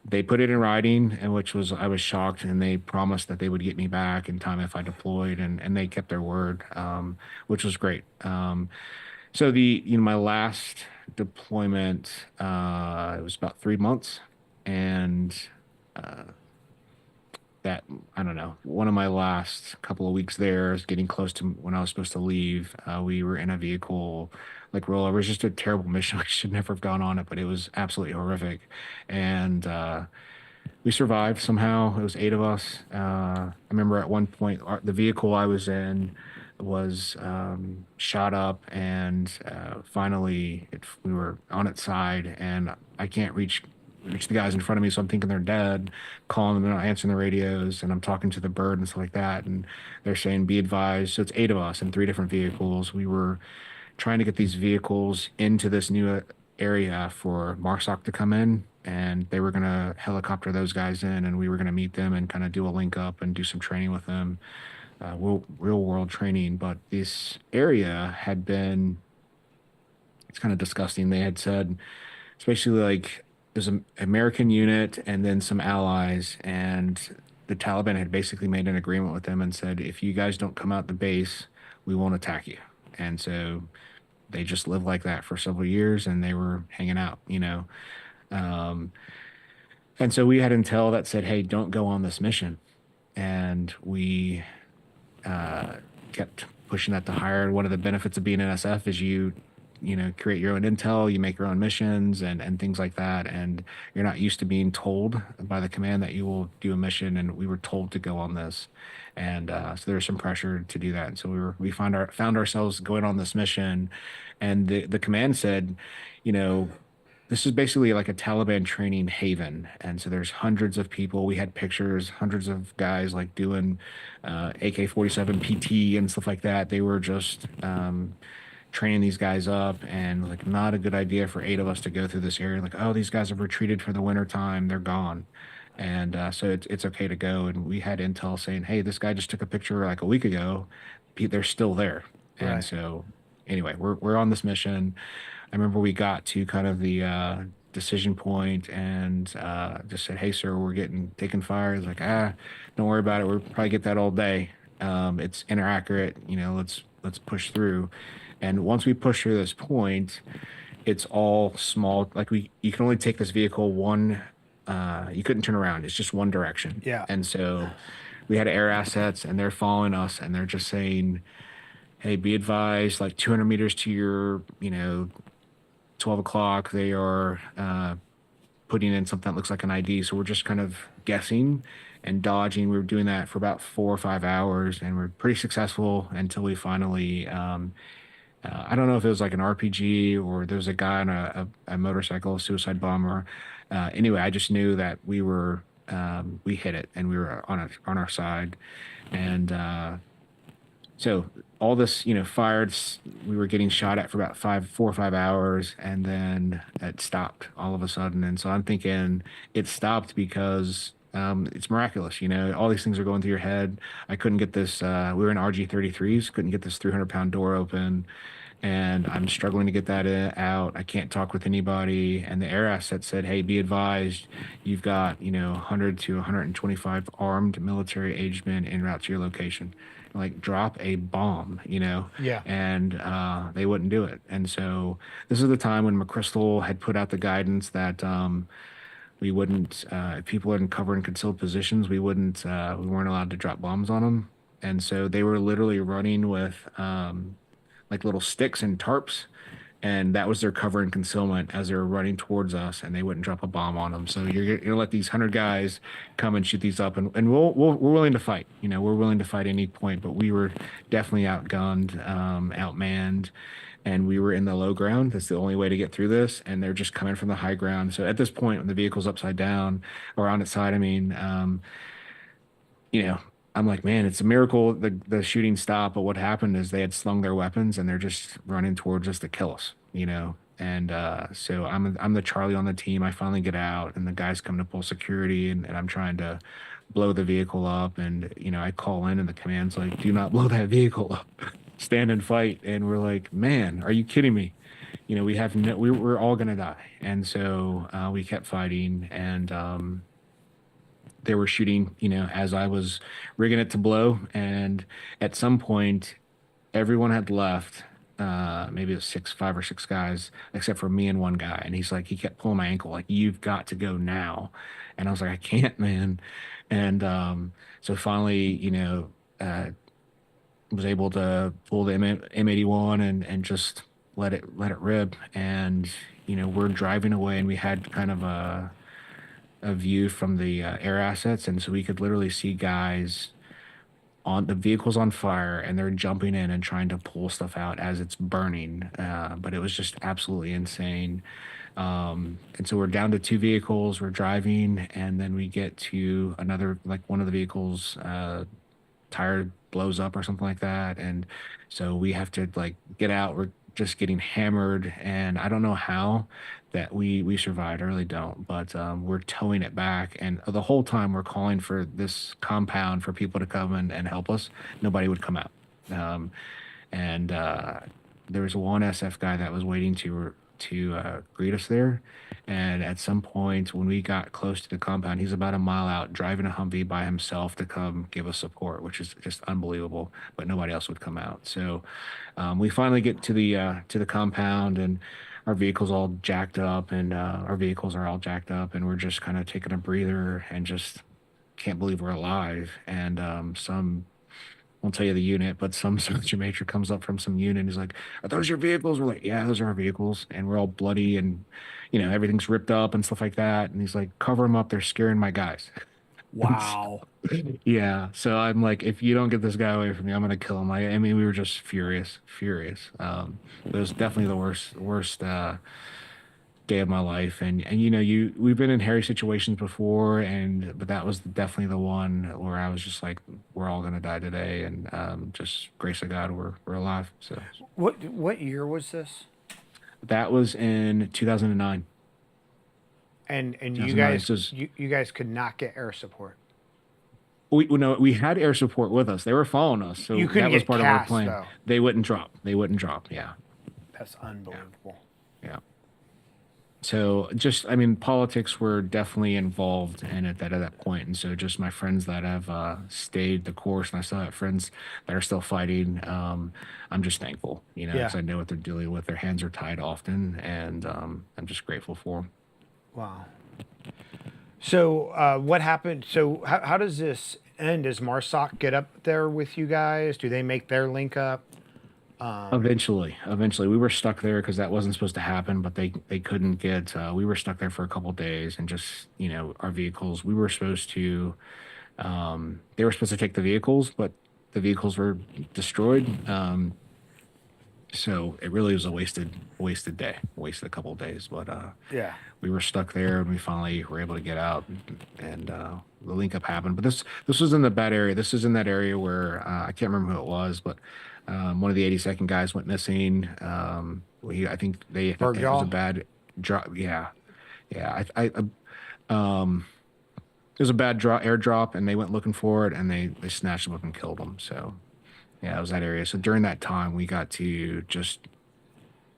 they put it in writing, and I was shocked, and they promised that they would get me back in time if I deployed, and they kept their word, which was great. So my last deployment, it was about 3 months, and that, I don't know, one of my last couple of weeks there is getting close to when I was supposed to leave. We were in a vehicle like rollover. It was just a terrible mission. I should never have gone on it, but it was absolutely horrific. And we survived somehow. It was 8 of us. I remember at one point, the vehicle I was in was shot up, and finally we were on its side, and I can't reach the guys in front of me, so I'm thinking they're dead, calling them, they're not answering the radios, and I'm talking to the bird and stuff like that, and they're saying, be advised. So it's 8 of us in 3 different vehicles. We were trying to get these vehicles into this new area for MARSOC to come in, and they were going to helicopter those guys in, and we were going to meet them and kind of do a link up and do some training with them. Real world training. But this area had been, it's kind of disgusting. They had said, it's basically like there's an American unit and then some allies, and the Taliban had basically made an agreement with them and said, if you guys don't come out the base, we won't attack you. And so they just lived like that for several years, and they were hanging out. And so we had intel that said, hey, don't go on this mission. And we kept pushing that to higher. One of the benefits of being an SF is you create your own intel, you make your own missions and things like that. And you're not used to being told by the command that you will do a mission. And we were told to go on this. And so there was some pressure to do that. And so we found ourselves going on this mission, and the command said, this is basically like a Taliban training haven. And so there's hundreds of people. We had pictures, hundreds of guys like doing AK-47 PT and stuff like that. They were just training these guys up, and like not a good idea for 8 of us to go through this area. Like, oh, these guys have retreated for the winter time. They're gone. And so it's okay to go. And we had intel saying, hey, this guy just took a picture like a week ago. They're still there. And Right. so anyway, we're on this mission. I remember we got to kind of the decision point and just said, "Hey, sir, we're getting taken fire." He's like, don't worry about it. We'll probably get that all day. It's inaccurate. Let's push through. And once we push through this point, it's all small. Like you can only take this vehicle one. You couldn't turn around. It's just one direction. Yeah. And so we had air assets, and they're following us, and they're just saying, "Hey, be advised, like 200 meters to your, 12 o'clock, they are putting in something that looks like an ID." So we're just kind of guessing and dodging. We were doing that for about 4 or 5 hours, and we're pretty successful until we finally, I don't know if it was like an RPG or there was a guy on a motorcycle, a suicide bomber. Anyway, I just knew that we hit it and we were on our side. And so all this, fired, we were getting shot at for about 4 or 5 hours, and then it stopped all of a sudden. And so I'm thinking it stopped because it's miraculous. All these things are going through your head. I couldn't get this, we were in RG-33s, couldn't get this 300-pound door open. And I'm struggling to get that out. I can't talk with anybody. And the air asset said, "Hey, be advised, you've got 100 to 125 armed military aged men en route to your location. Like, drop a bomb, Yeah. And they wouldn't do it. And so this is the time when McChrystal had put out the guidance that we wouldn't, if people are in cover and concealed positions, we weren't allowed to drop bombs on them. And so they were literally running with like little sticks and tarps, and that was their cover and concealment as they were running towards us, and they wouldn't drop a bomb on them. So you're gonna let these 100 guys come and shoot these up, and we're willing to fight. We're willing to fight any point, but we were definitely outgunned, outmanned, and we were in the low ground. That's the only way to get through this, and they're just coming from the high ground. So at this point, when the vehicle's upside down or on its side, I mean, I'm like, man, it's a miracle the shooting stopped. But what happened is they had slung their weapons and they're just running towards us to kill us, And so I'm the Charlie on the team. I finally get out, and the guys come to pull security, and I'm trying to blow the vehicle up. And I call in, and the command's like, "Do not blow that vehicle up. Stand and fight." And we're like, "Man, are you kidding me?" We're all gonna die. And so we kept fighting, and they were shooting, as I was rigging it to blow. And at some point, everyone had left. Maybe it was 5 or 6 guys, except for me and one guy. And he kept pulling my ankle, like, "You've got to go now." And I was like, "I can't, man." And so finally, was able to pull the M81 and just let it rip. And, we're driving away, and we had kind of a view from the air assets, and so we could literally see guys on the vehicles on fire, and they're jumping in and trying to pull stuff out as it's burning. But it was just absolutely insane. And so we're down to 2 vehicles. We're driving, and then we get to another, like, one of the vehicles tire blows up or something like that, and so we have to, like, get out. We're just getting hammered, and I don't know how that we survived. I really don't. But we're towing it back, and the whole time we're calling for this compound for people to come and help us. Nobody would come out. And there was one SF guy that was waiting to greet us there. And at some point, when we got close to the compound, he's about a mile out driving a Humvee by himself to come give us support, which is just unbelievable. But nobody else would come out. So we finally get to the compound, and our vehicles all jacked up, and our vehicles are all jacked up, and we're just kind of taking a breather and just can't believe we're alive. And some, won't tell you the unit, but some sergeant major comes up from some unit and he's like, "Are those your vehicles?" We're like, "Yeah, those are our vehicles." And we're all bloody, and everything's ripped up and stuff like that. And he's like, "Cover them up, they're scaring my guys." Wow. Yeah. So I'm like, if you don't get this guy away from me, I'm gonna kill him. I mean, we were just furious. It was definitely the worst day of my life. And we've been in hairy situations before, but that was definitely the one where I was just like, we're all gonna die today, and just grace of God, we're alive. So What year was this? that was in 2009. And you 2009, guys so it's- you guys could not get air support. we had air support with us. They were following us, so You couldn't that was get part of our cast, plan. though. They wouldn't drop. They wouldn't drop. Yeah, That's unbelievable. yeah. So just, I mean, politics were definitely involved in it at that point, and so just my friends that have stayed the course, and I still have friends that are still fighting. I'm just thankful, Yeah. because I know what they're dealing with. Their hands are tied often, and I'm just grateful for them. Wow. So what happened? So how does this end? Does MARSOC get up there with you guys? Do they make their link up? Eventually, we were stuck there because that wasn't supposed to happen, but they couldn't get. We were stuck there for a couple days, and just our vehicles. We were supposed to. They were supposed to take the vehicles, but the vehicles were destroyed. So it really was a wasted day, wasted a couple of days. But Yeah. we were stuck there, and we finally were able to get out, and the link up happened. But this was in the bad area. This is in that area where I can't remember who it was, but one of the 82nd guys went missing. I think it was Bergdahl? a bad drop. Yeah, yeah. It was a bad airdrop, and they went looking for it, and they snatched him up and killed him. So yeah, it was that area. So during that time, we got to just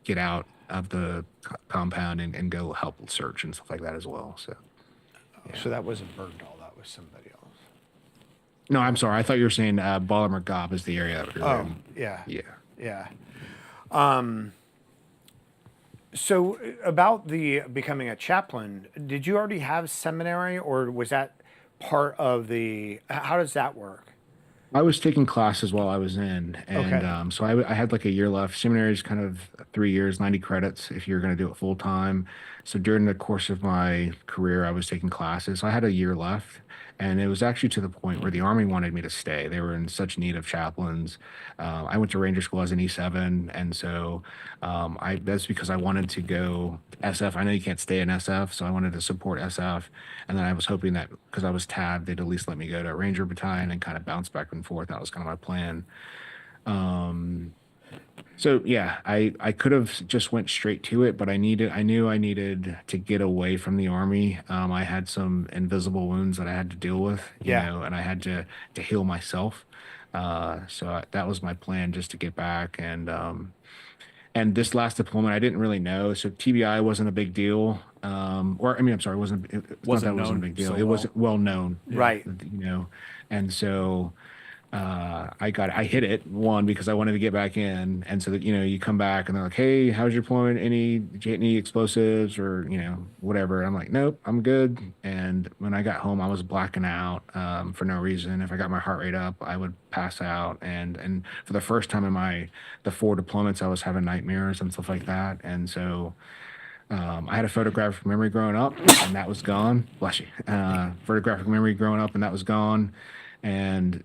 get out of the compound and go help search and stuff like that as well. So So that wasn't Bergdahl. That was somebody else. no, I'm sorry. I thought you were saying Baltimore Gob is the area that we were Oh, in. yeah. Yeah. Yeah. So about the becoming a chaplain, did you already have seminary, or was that part of the? How does that work? I was taking classes while I was in, and Okay. so I had like a year left. Seminary is kind of 3 years, 90 credits if you're going to do it full time. So during the course of my career, I was taking classes. So I had a year left, and it was actually to the point where the Army wanted me to stay. They were in such need of chaplains. I went to Ranger School as an E7, and so that's because I wanted to go SF. I know you can't stay in SF, so I wanted to support SF. And then I was hoping that because I was tabbed, they'd at least let me go to Ranger Battalion and kind of bounce back and forth. That was kind of my plan. So yeah, I could have just went straight to it, but I knew I needed to get away from the Army. I had some invisible wounds that I had to deal with, Yeah. and I had to heal myself. That was my plan, just to get back. And this last deployment, I didn't really know. So TBI wasn't a big deal. Or I mean, I'm sorry, it's not that it wasn't a known big deal. so It wasn't well known, Right. and so I hit it one because I wanted to get back in, and so that you come back and they're like, "Hey, how's your deployment? Did you hit any explosives or whatever?" I'm like, "Nope, I'm good." And when I got home, I was blacking out for no reason. If I got my heart rate up, I would pass out, and for the first time in the 4 deployments, I was having nightmares and stuff like that, and so. I had a photographic memory growing up, and that was gone. Bless you. Photographic memory growing up, and that was gone. And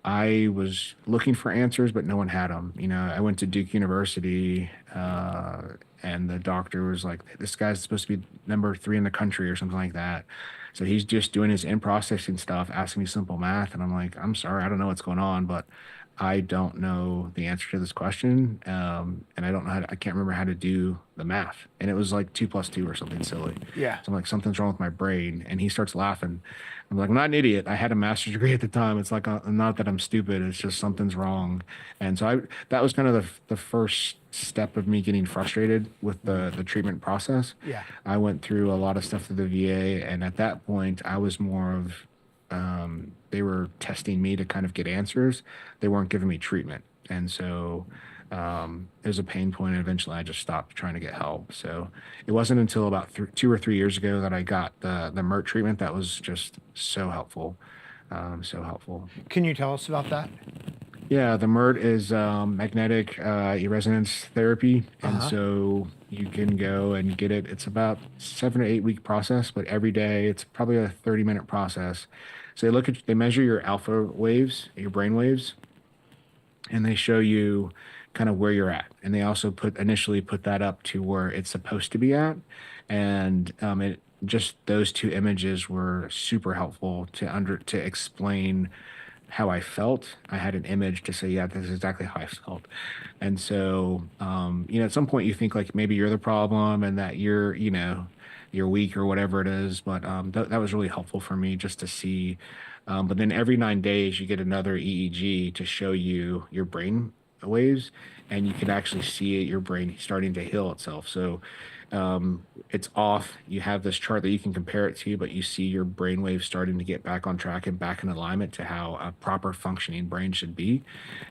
I was looking for answers, but no one had them. I went to Duke University, and the doctor was like, "This guy's supposed to be number 3 in the country or something like that." So he's just doing his in processing stuff, asking me simple math, and I'm like, "I'm sorry, I don't know what's going on, but I don't know the answer to this question, and I don't know I can't remember how to do the math." And it was like 2 + 2 or something silly. Yeah. So I'm like, something's wrong with my brain, and he starts laughing. I'm like, "I'm not an idiot. I had a master's degree at the time. It's like not that I'm stupid. It's just something's wrong." And so that was kind of the first step of me getting frustrated with the treatment process. Yeah. I went through a lot of stuff through the VA, and at that point, I was more of they were testing me to kind of get answers. They weren't giving me treatment, and so it was a pain point. And eventually, I just stopped trying to get help. So it wasn't until about 2 or 3 years ago that I got the MERT treatment. That was just so helpful, so helpful. Can you tell us about that? Yeah, the MERT is magnetic resonance therapy, and so you can go and get it. It's about 7 to 8 week process, but every day it's probably a 30-minute process. So they measure your alpha waves, your brain waves, and they show you kind of where you're at. And they also initially put that up to where it's supposed to be at, and it just those 2 images were super helpful to explain how I felt. I had an image to say, yeah, this is exactly how I felt. And so, at some point you think like maybe you're the problem and that you're your week or whatever it is. But that was really helpful for me just to see. But then every 9 days, you get another EEG to show you your brain waves, and you can actually see it, your brain starting to heal itself. So it's off. You have this chart that you can compare it to, but you see your brain waves starting to get back on track and back in alignment to how a proper functioning brain should be.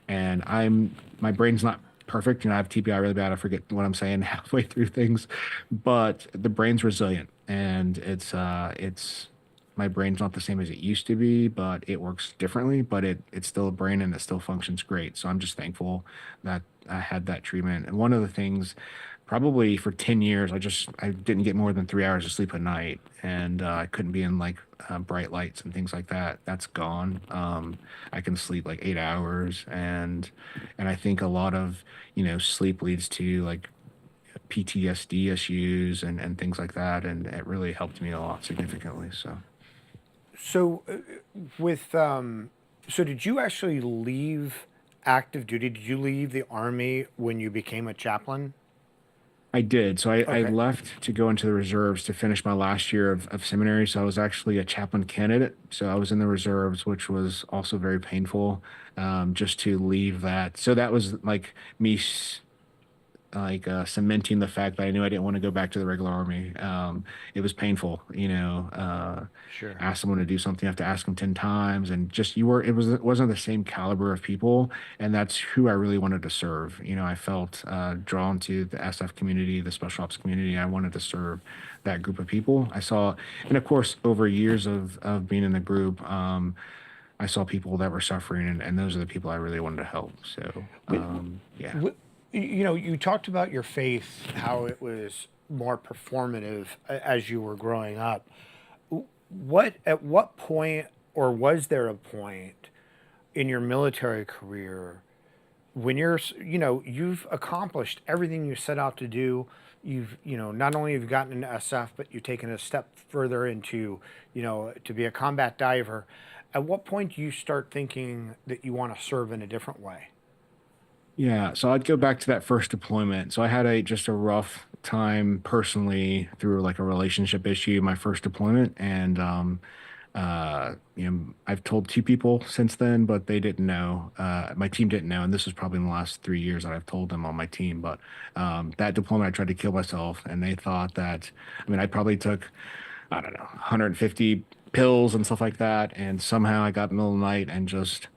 And my brain's not perfect. You know, I have TBI really bad. I forget what I'm saying halfway through things, but the brain's resilient, and it's my brain's not the same as it used to be, but it works differently, but it's still a brain and it still functions great. So I'm just thankful that I had that treatment. And one of the things, probably for 10 years, I didn't get more than 3 hours of sleep a night, and I couldn't be in like bright lights and things like that. That's gone. I can sleep like 8 hours, and I think a lot of, sleep leads to like PTSD issues and things like that, and it really helped me a lot significantly. So. So, so did you actually leave active duty? Did you leave the Army when you became a chaplain? I did. So I Okay. left to go into the reserves to finish my last year of seminary. So I was actually a chaplain candidate. So I was in the reserves, which was also very painful, just to leave that. So that was like me cementing the fact that I knew I didn't want to go back to the regular army. It was painful, Sure. ask someone to do something, you have to ask them 10 times, and just it wasn't the same caliber of people, and that's who I really wanted to serve. I felt drawn to the SF community, the special ops community. I wanted to serve that group of people. And of course, over years of being in the group, I saw people that were suffering, and those are the people I really wanted to help. So, yeah. You talked about your faith, how it was more performative as you were growing up. At what point, or was there a point in your military career when you've accomplished everything you set out to do? Not only have you gotten into SF, but you've taken a step further into, to be a combat diver. At what point do you start thinking that you want to serve in a different way? Yeah, so I'd go back to that first deployment. So I had just a rough time personally through like a relationship issue, my first deployment, and I've told two people since then, but they didn't know. My team didn't know, and this was probably in the last 3 years that I've told them on my team. But that deployment, I tried to kill myself, and they thought that, I probably took, I don't know, 150 pills and stuff like that, and somehow I got in the middle of the night and just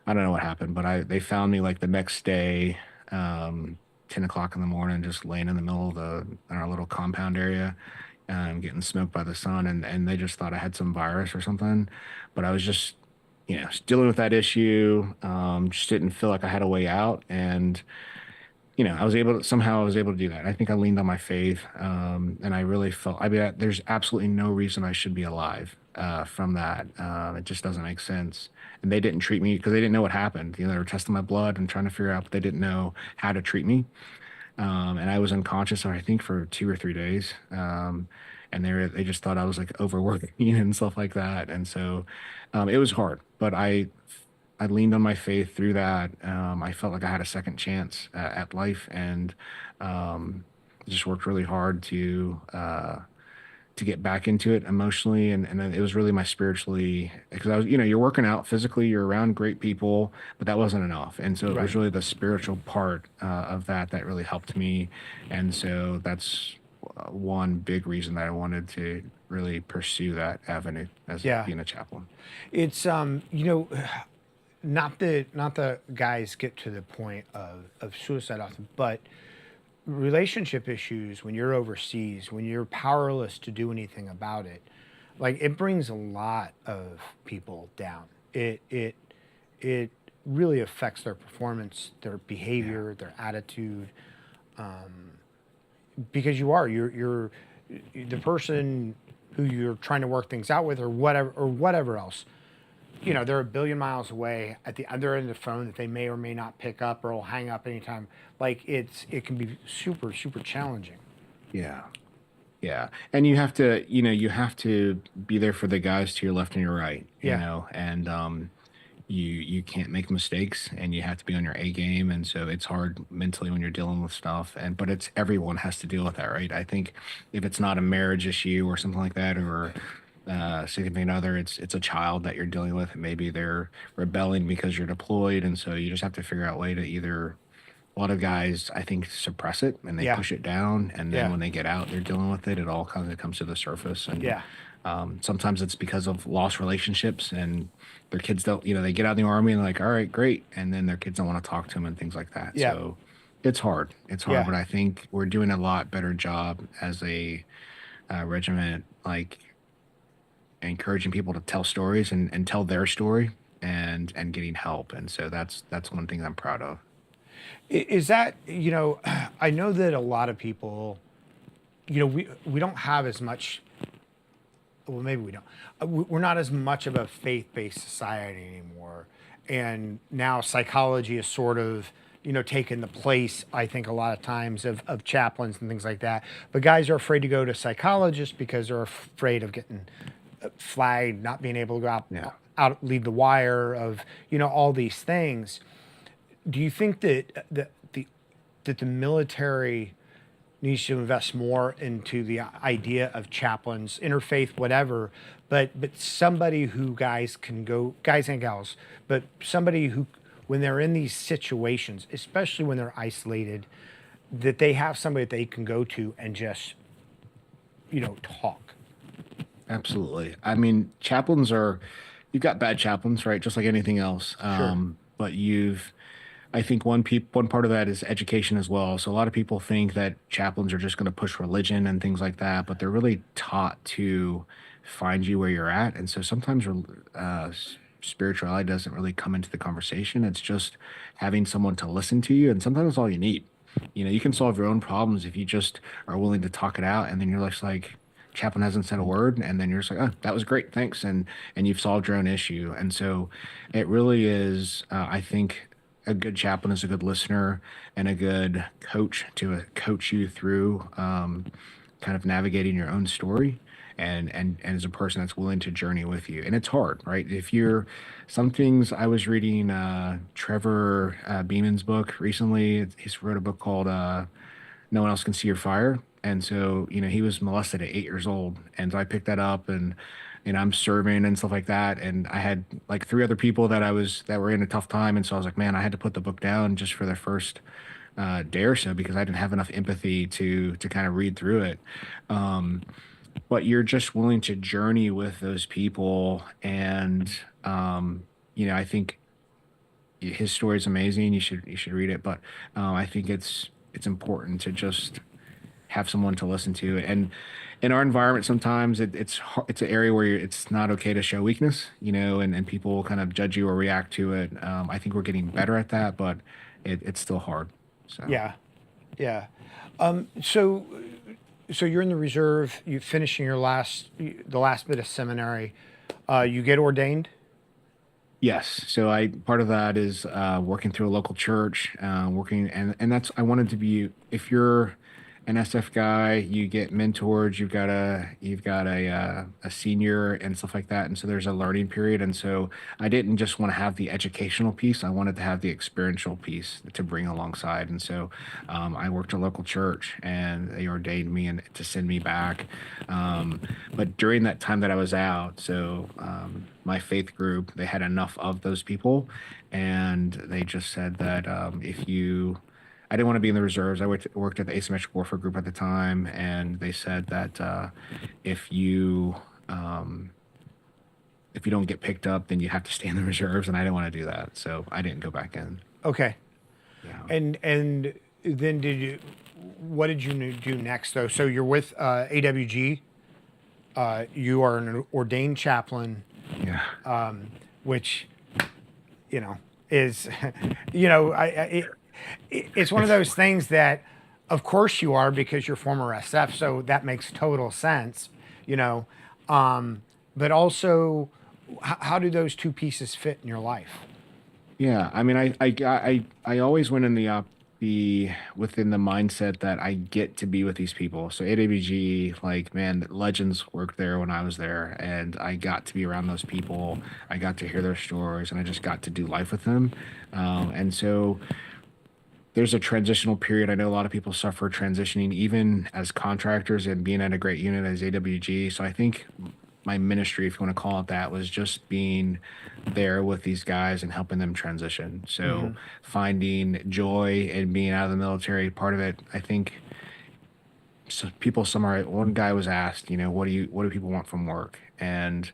I don't know what happened, but they found me like the next day, 10 o'clock in the morning, just laying in the middle of in our little compound area, getting smoked by the sun, and they just thought I had some virus or something. But I was just, dealing with that issue. Just didn't feel like I had a way out, and I was able to somehow I was able to do that. I think I leaned on my faith, and I really felt. There's absolutely no reason I should be alive from that. It just doesn't make sense. And they didn't treat me because they didn't know what happened. They were testing my blood and trying to figure out, but they didn't know how to treat me. And I was unconscious, I think, for 2 or 3 days. And they just thought I was like overworking and stuff like that. And so it was hard, but I leaned on my faith through that. I felt like I had a second chance at life, and just worked really hard to get back into it emotionally, and then it was really my spiritually, because I was, you're working out physically, you're around great people, but that wasn't enough, and so it was Right. really the spiritual part of that really helped me, and so that's one big reason that I wanted to really pursue that avenue as Yeah. being a chaplain. It's not the guys get to the point of suicide often, but relationship issues when you're overseas, when you're powerless to do anything about it, like it brings a lot of people down. It really affects their performance, their Yeah. behavior, their attitude, because you're the person who you're trying to work things out with, or whatever else. They're a billion miles away at the other end of the phone that they may or may not pick up, or will hang up anytime. Like it can be super, super challenging. Yeah. Yeah. And you have to be there for the guys to your left and your right, Yeah. and you can't make mistakes, and you have to be on your A game. And so it's hard mentally when you're dealing with stuff. And but it's everyone has to deal with that, right? I think if it's not a marriage issue or something like that, or significant other, it's a child that you're dealing with, and maybe they're rebelling because you're deployed, and so you just have to figure out a way to either. A lot of guys, I think, suppress it and they Yeah. push it down, and then Yeah. when they get out, they're dealing with it. It all kind of comes to the surface, and Yeah. sometimes it's because of lost relationships, and their kids don't. They get out of the army and they're like, all right, great, and then their kids don't want to talk to them and things like that. Yeah. So it's hard. It's hard, Yeah. but I think we're doing a lot better job as a regiment, like encouraging people to tell stories and tell their story and getting help. And so that's one thing I'm proud of. Is that, I know that a lot of people, we don't have as much, well, maybe we don't. We're not as much of a faith-based society anymore. And now psychology is sort of, taken the place, I think, a lot of times of chaplains and things like that. But guys are afraid to go to psychologists because they're afraid of getting flagged, not being able to go out, lead the wire of, all these things. Do you think that the military needs to invest more into the idea of chaplains, interfaith, whatever, but somebody who guys and gals, but somebody who, when they're in these situations, especially when they're isolated, that they have somebody that they can go to and just, talk. Absolutely. I mean, you've got bad chaplains, right? Just like anything else. But I think one part of that is education as well. So a lot of people think that chaplains are just going to push religion and things like that, but they're really taught to find you where you're at. And so sometimes spirituality doesn't really come into the conversation. It's just having someone to listen to you, and sometimes that's all you need. You can solve your own problems if you just are willing to talk it out, and then you're just like, chaplain hasn't said a word, and then you're just like, oh, that was great, thanks, and you've solved your own issue. And so it really is, I think a good chaplain is a good listener and a good coach to coach you through kind of navigating your own story, and as a person that's willing to journey with you. And it's hard, right? Some things, I was reading Trevor Beeman's book recently. He's wrote a book called No One Else Can See Your Fire. And so, he was molested at 8 years old. And so I picked that up, and I'm serving and stuff like that. And I had like 3 other people that were in a tough time. And so I was like, man, I had to put the book down just for the first day or so, because I didn't have enough empathy to kind of read through it. But you're just willing to journey with those people. And, I think his story is amazing. You should read it. But I think it's important to just have someone to listen to. And in our environment, sometimes it's an area where it's not okay to show weakness, and people kind of judge you or react to it. I think we're getting better at that, but it's still hard. So Yeah. So you're in the reserve, you finishing the last bit of seminary, you get ordained? Yes. So part of that is working through a local church, and that's, I wanted to be, if you're an SF guy, you get mentored, you've got a senior and stuff like that. And so there's a learning period. And so I didn't just want to have the educational piece. I wanted to have the experiential piece to bring alongside. And so I worked at a local church, and they ordained me and to send me back. But during that time that I was out, so my faith group, they had enough of those people, and they just said that I didn't want to be in the reserves. I worked at the Asymmetric warfare group at the time, and they said that if you don't get picked up, then you have to stay in the reserves, and I didn't want to do that, so I didn't go back in. Okay. Yeah. And then what did you do next though? So you're with AWG. You are an ordained chaplain. Yeah. Which, is, it's one of those things that, of course you are, because you're former SF, so that makes total sense, but also, how do those two pieces fit in your life? Yeah, I mean, I always went in the be within the mindset that I get to be with these people. So AWG, like, man, legends worked there when I was there, and I got to be around those people. I got to hear their stories, and I just got to do life with them. And so there's a transitional period. I know a lot of people suffer transitioning, even as contractors and being at a great unit as AWG. So I think my ministry, if you want to call it that, was just being there with these guys and helping them transition. So finding joy in being out of the military, part of it, I think. So people summarize. One guy was asked, what do people want from work? And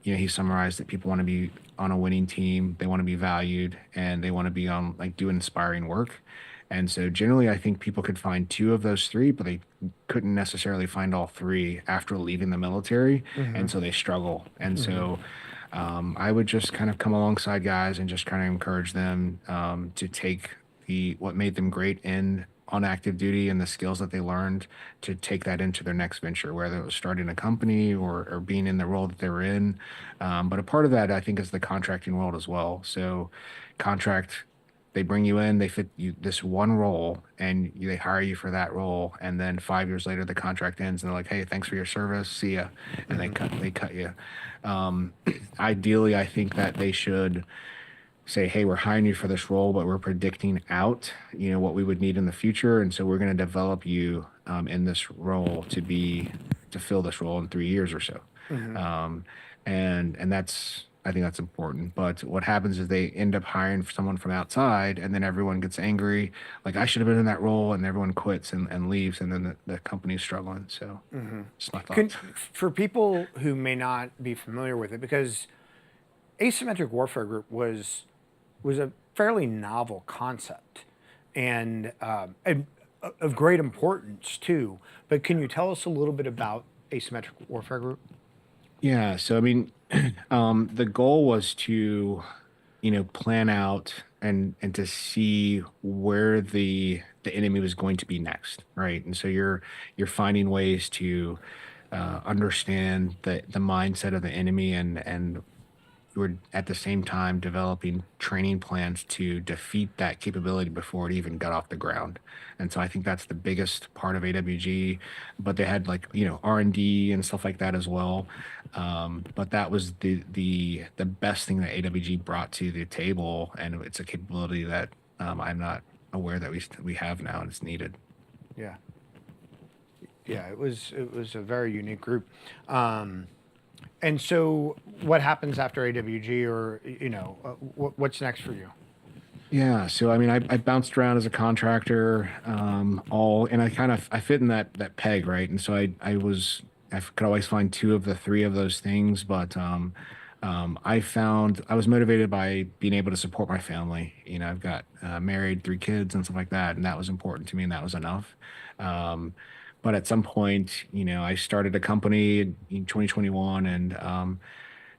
he summarized that people want to be on a winning team, they want to be valued, and they want to be on like do inspiring work. And so generally, I think people could find two of those three, but they couldn't necessarily find all three after leaving the military, and so they struggle. And so I would just kind of come alongside guys and just kind of encourage them to take what made them great on active duty and the skills that they learned to take that into their next venture, whether it was starting a company or being in the role that they were in. But a part of that, I think, is the contracting world as well. So contract, they bring you in, they fit you this one role, and they hire you for that role. And then 5 years later, the contract ends, and they're like, "Hey, thanks for your service. See ya," and they cut you. Ideally, I think that they should say, "Hey, we're hiring you for this role, but we're predicting out, what we would need in the future, and so we're going to develop you in this role to fill this role in 3 years or so." And that's, I think that's important. But what happens is they end up hiring someone from outside, and then everyone gets angry, like, I should have been in that role, and everyone quits and leaves, and then the company's struggling. So it's my thoughts. For people who may not be familiar with it, because asymmetric warfare group was a fairly novel concept and of great importance too. But can you tell us a little bit about asymmetric warfare group? Yeah, so I mean, the goal was to, plan out and to see where the enemy was going to be next, right? And so you're finding ways to understand the mindset of the enemy, and we're at the same time developing training plans to defeat that capability before it even got off the ground. And so I think that's the biggest part of AWG, but they had like, R&D and stuff like that as well. But that was the best thing that AWG brought to the table. And it's a capability that I'm not aware that we have now, and it's needed. Yeah. Yeah, it was a very unique group. And so what happens after AWG, or, what's next for you? Yeah, so I mean, I bounced around as a contractor, and I fit in that peg, right? And so I could always find two of the three of those things, but I found I was motivated by being able to support my family. I've got married, 3 kids, and stuff like that, and that was important to me, and that was enough. But at some point, I started a company in 2021,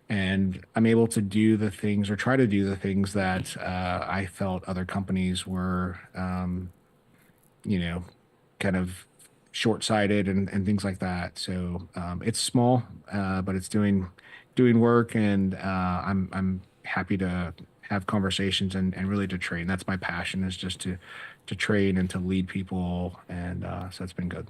and I'm able to do the things, or try to do the things that I felt other companies were, kind of short-sighted and things like that. So it's small, but it's doing work, and I'm happy to have conversations and really to train. That's my passion, is just to train and to lead people, and so it's been good.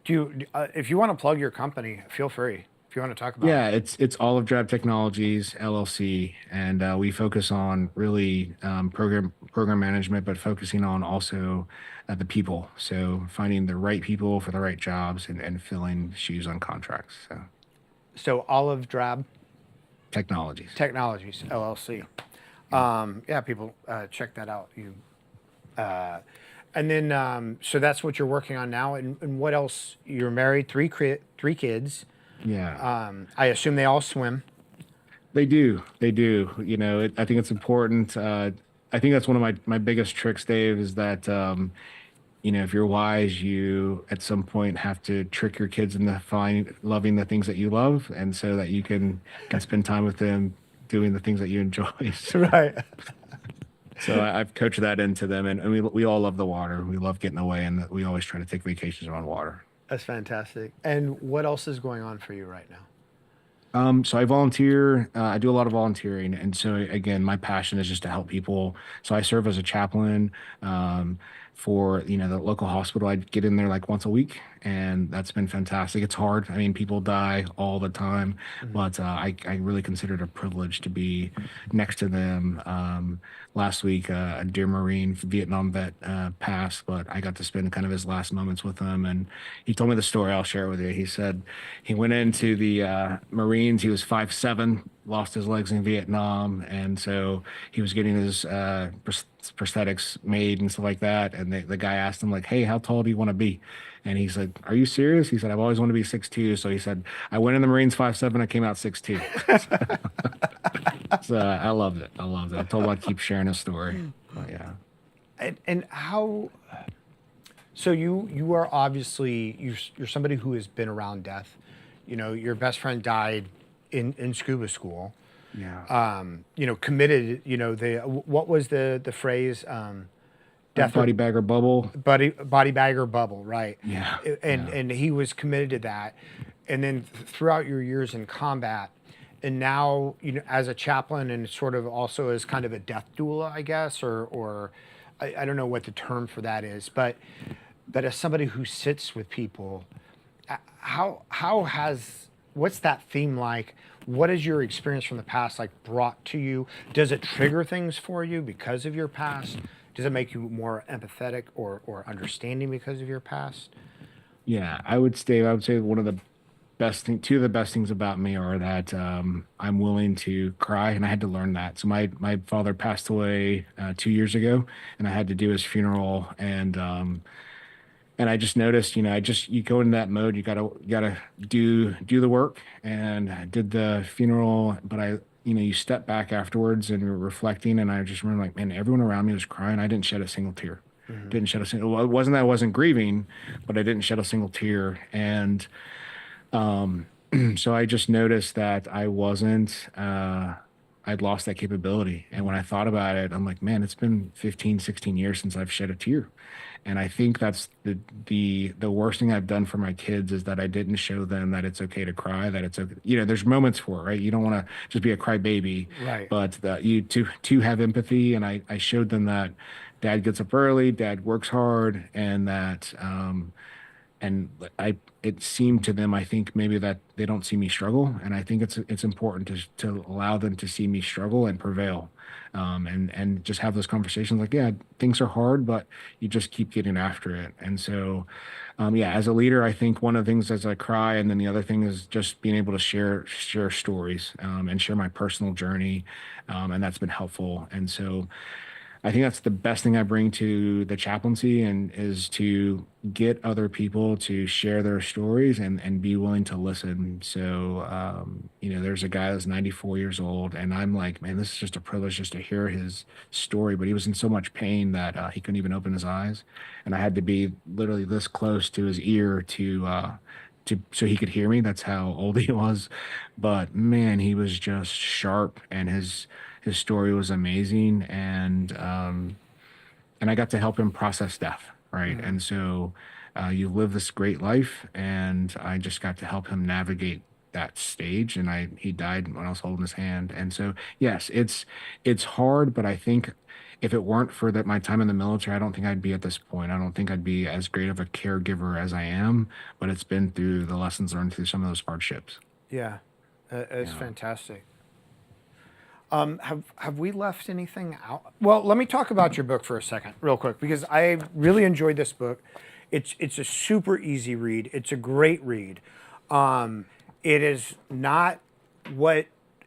If you want to plug your company, feel free. If you want to talk about Yeah, it. it's Olive Drab Technologies LLC, and we focus on really program management, but focusing on also the people. So finding the right people for the right jobs, and filling shoes on contracts. So Olive Drab Technologies. Technologies LLC. Yeah, people check that out. And then so that's what you're working on now. And what else? You're married, three kids. Yeah. I assume they all swim. They do. They do. I think it's important. I think that's one of my biggest tricks, Dave, is that, if you're wise, you at some point have to trick your kids into loving the things that you love, and so that you can spend time with them doing the things that you enjoy. Right. So I've coached that into them, and we all love the water. We love getting away, and we always try to take vacations around water. That's fantastic. And what else is going on for you right now? So I volunteer. I do a lot of volunteering, and so again, my passion is just to help people. So I serve as a chaplain for the local hospital. I get in there like once a week, and that's been fantastic. It's hard. I mean, people die all the time, but I really consider it a privilege to be next to them. Last week, a dear Marine, Vietnam vet, passed, but I got to spend kind of his last moments with him, and he told me the story. I'll share it with you. He said he went into the Marines. He was 5'7", lost his legs in Vietnam, and so he was getting his prosthetics made and stuff like that. And the guy asked him like, "Hey, how tall do you want to be?" And he said, "Are you serious?" He said, "I've always wanted to be 6'2". So he said, "I went in the Marines 5'7". I came out 6'2". So I loved it. I loved it. I told him I'd keep sharing his story. But yeah. And how? So you are obviously you're somebody who has been around death. Your best friend died in scuba school. Yeah. Committed. What was the phrase? Death Body bag or bubble. body bag or bubble, right? Yeah. And he was committed to that. And then throughout your years in combat, and now as a chaplain and sort of also as kind of a death doula, I guess, or I don't know what the term for that is, but as somebody who sits with people, what's that theme like? What is your experience from the past like brought to you? Does it trigger things for you because of your past? Does it make you more empathetic or understanding because of your past? Yeah, I would say one of the two of the best things about me are that I'm willing to cry, and I had to learn that. So my father passed away 2 years ago, and I had to do his funeral, and I just noticed, you go into that mode, you gotta do the work, and I did the funeral, but you step back afterwards and you're reflecting, and I just remember like, man, everyone around me was crying. I didn't shed a single tear. Didn't shed a single. Well, it wasn't that I wasn't grieving, but I didn't shed a single tear, and so I just noticed that I'd lost that capability. And when I thought about it, I'm like, man, it's been 15, 16 years since I've shed a tear. And I think that's the worst thing I've done for my kids is that I didn't show them that it's okay to cry, that it's okay. There's moments for it, right? You don't want to just be a crybaby, Right. but that you to have empathy. And I showed them that dad gets up early, dad works hard, and that, it seemed to them, I think maybe that they don't see me struggle, and I think it's important to allow them to see me struggle and prevail, and just have those conversations like, yeah, things are hard, but you just keep getting after it. And so, yeah, as a leader, I think one of the things as I cry, and then the other thing is just being able to share stories, and share my personal journey, and that's been helpful. And so I think that's the best thing I bring to the chaplaincy, and is to get other people to share their stories and be willing to listen. So, there's a guy that's 94 years old, and I'm like, man, this is just a privilege just to hear his story. But he was in so much pain that he couldn't even open his eyes, and I had to be literally this close to his ear so he could hear me. That's how old he was. But man, he was just sharp, and his story was amazing, and I got to help him process death, right? And so you live this great life, and I just got to help him navigate that stage. And he died when I was holding his hand. And so yes, it's hard, but I think if it weren't for my time in the military, I don't think I'd be at this point. I don't think I'd be as great of a caregiver as I am, but it's been through the lessons learned through some of those hardships. Yeah, it's fantastic. Have we left anything out? Well, let me talk about your book for a second, real quick, because I really enjoyed this book. It's a super easy read. It's a great read. It is not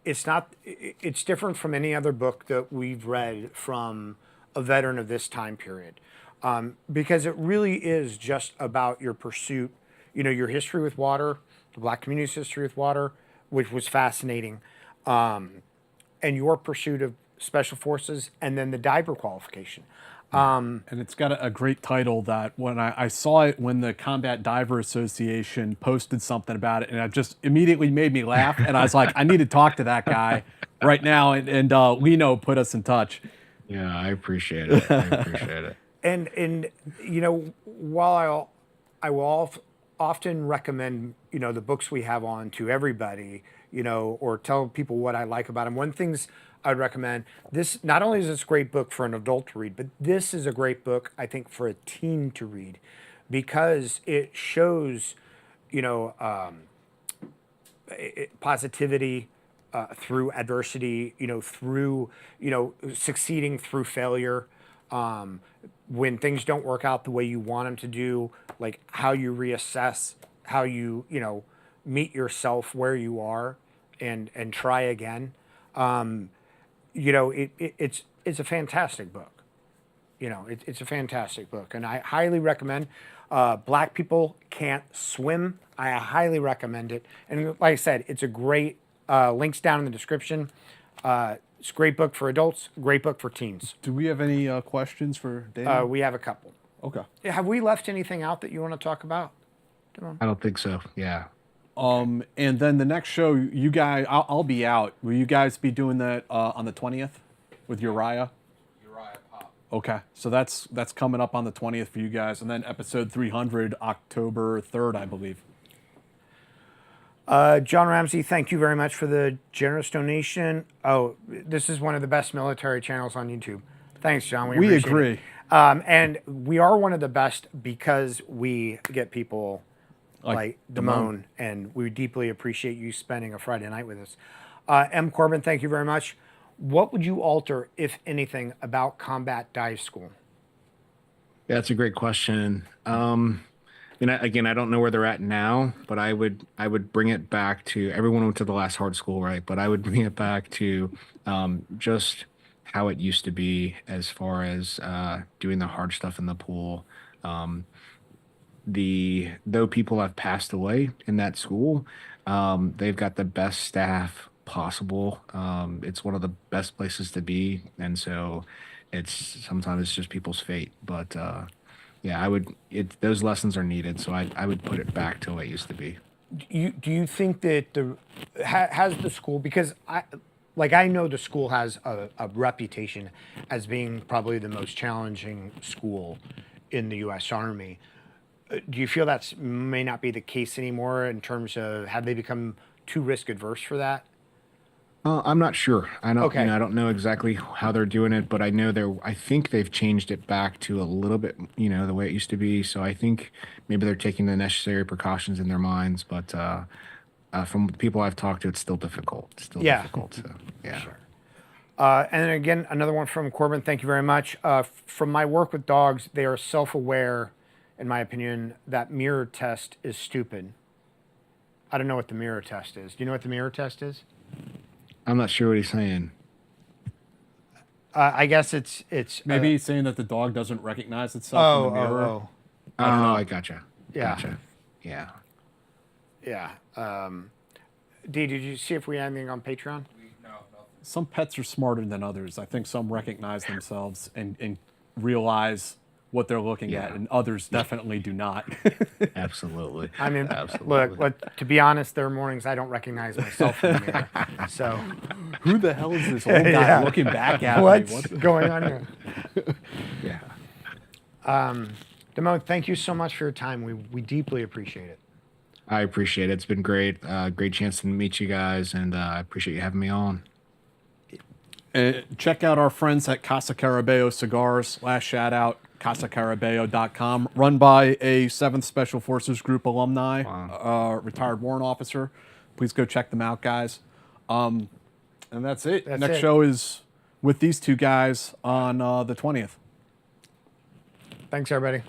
it's different from any other book that we've read from a veteran of this time period, because it really is just about your pursuit, your history with water, the Black community's history with water, which was fascinating. And your pursuit of special forces, and then the diver qualification. And it's got a great title that when I saw it, when the Combat Diver Association posted something about it, and it just immediately made me laugh. And I was like, I need to talk to that guy right now. And Lino put us in touch. Yeah, I appreciate it. I appreciate it. And while I will often recommend, the books we have on to everybody, or tell people what I like about them. One things I'd recommend, this, not only is this a great book for an adult to read, but this is a great book, I think, for a teen to read, because it shows, positivity through adversity, through, succeeding through failure. When things don't work out the way you want them to do, like how you reassess, how you, meet yourself where you are and try again. It's a fantastic book. It's a fantastic book, and I highly recommend. Black People Can't Swim. I highly recommend it. And like I said, it's a great, links down in the description. It's a great book for adults, great book for teens. Do we have any questions for David? We have a couple. Okay. Have we left anything out that you want to talk about? I don't think so. Yeah. And then the next show, you guys, I'll be out. Will you guys be doing that on the 20th with Uriah? Uriah Pop. Okay, so that's coming up on the 20th for you guys, and then episode 300, October 3rd, I believe. John Ramsey, thank you very much for the generous donation. Oh, this is one of the best military channels on YouTube. Thanks, John. We agree. And we are one of the best because we get people like Damone, and we deeply appreciate you spending a Friday night with us. M. Corbin, thank you very much. What would you alter, if anything, about combat dive school? Yeah, that's a great question. Again, I don't know where they're at now, but I would bring it back to, everyone went to the last hard school, right? But I would bring it back to just how it used to be as far as doing the hard stuff in the pool. Though people have passed away in that school, they've got the best staff possible. It's one of the best places to be, and so sometimes it's just people's fate. But yeah, those lessons are needed, so I would put it back to what it used to be. Do you think that has the school, because I know the school has a reputation as being probably the most challenging school in the U.S. Army. Do you feel that may not be the case anymore in terms of, have they become too risk adverse for that? I'm not sure. I don't. Okay. I don't know exactly how they're doing it, but I know I think they've changed it back to a little bit, the way it used to be. So I think maybe they're taking the necessary precautions in their minds. But from the people I've talked to, it's still difficult. It's still difficult. So, yeah. Sure. And then again, another one from Corbin. Thank you very much. From my work with dogs, they are self-aware, in my opinion, that mirror test is stupid. I don't know what the mirror test is. Do you know what the mirror test is? I'm not sure what he's saying. I guess it's Maybe he's saying that the dog doesn't recognize itself in the mirror. Oh, I gotcha. Yeah. Gotcha. Yeah. Yeah. Dee, did you see if we had anything on Patreon? Some pets are smarter than others. I think some recognize themselves and realize what they're looking at, and others definitely do not. Absolutely. I mean, Absolutely. look, to be honest, there are mornings I don't recognize myself in the mirror. So, Who the hell is this old guy looking back at me? what's going on here? Yeah. Damone, thank you so much for your time. We deeply appreciate it. I appreciate it. It's been great. Great chance to meet you guys, and I appreciate you having me on. Check out our friends at Casa Carabeo Cigars. Last shout out, casacarabeo.com, run by a 7th Special Forces Group alumni, retired warrant officer. Please go check them out, guys. And that's it. Next show is with these two guys on the 20th. Thanks, everybody.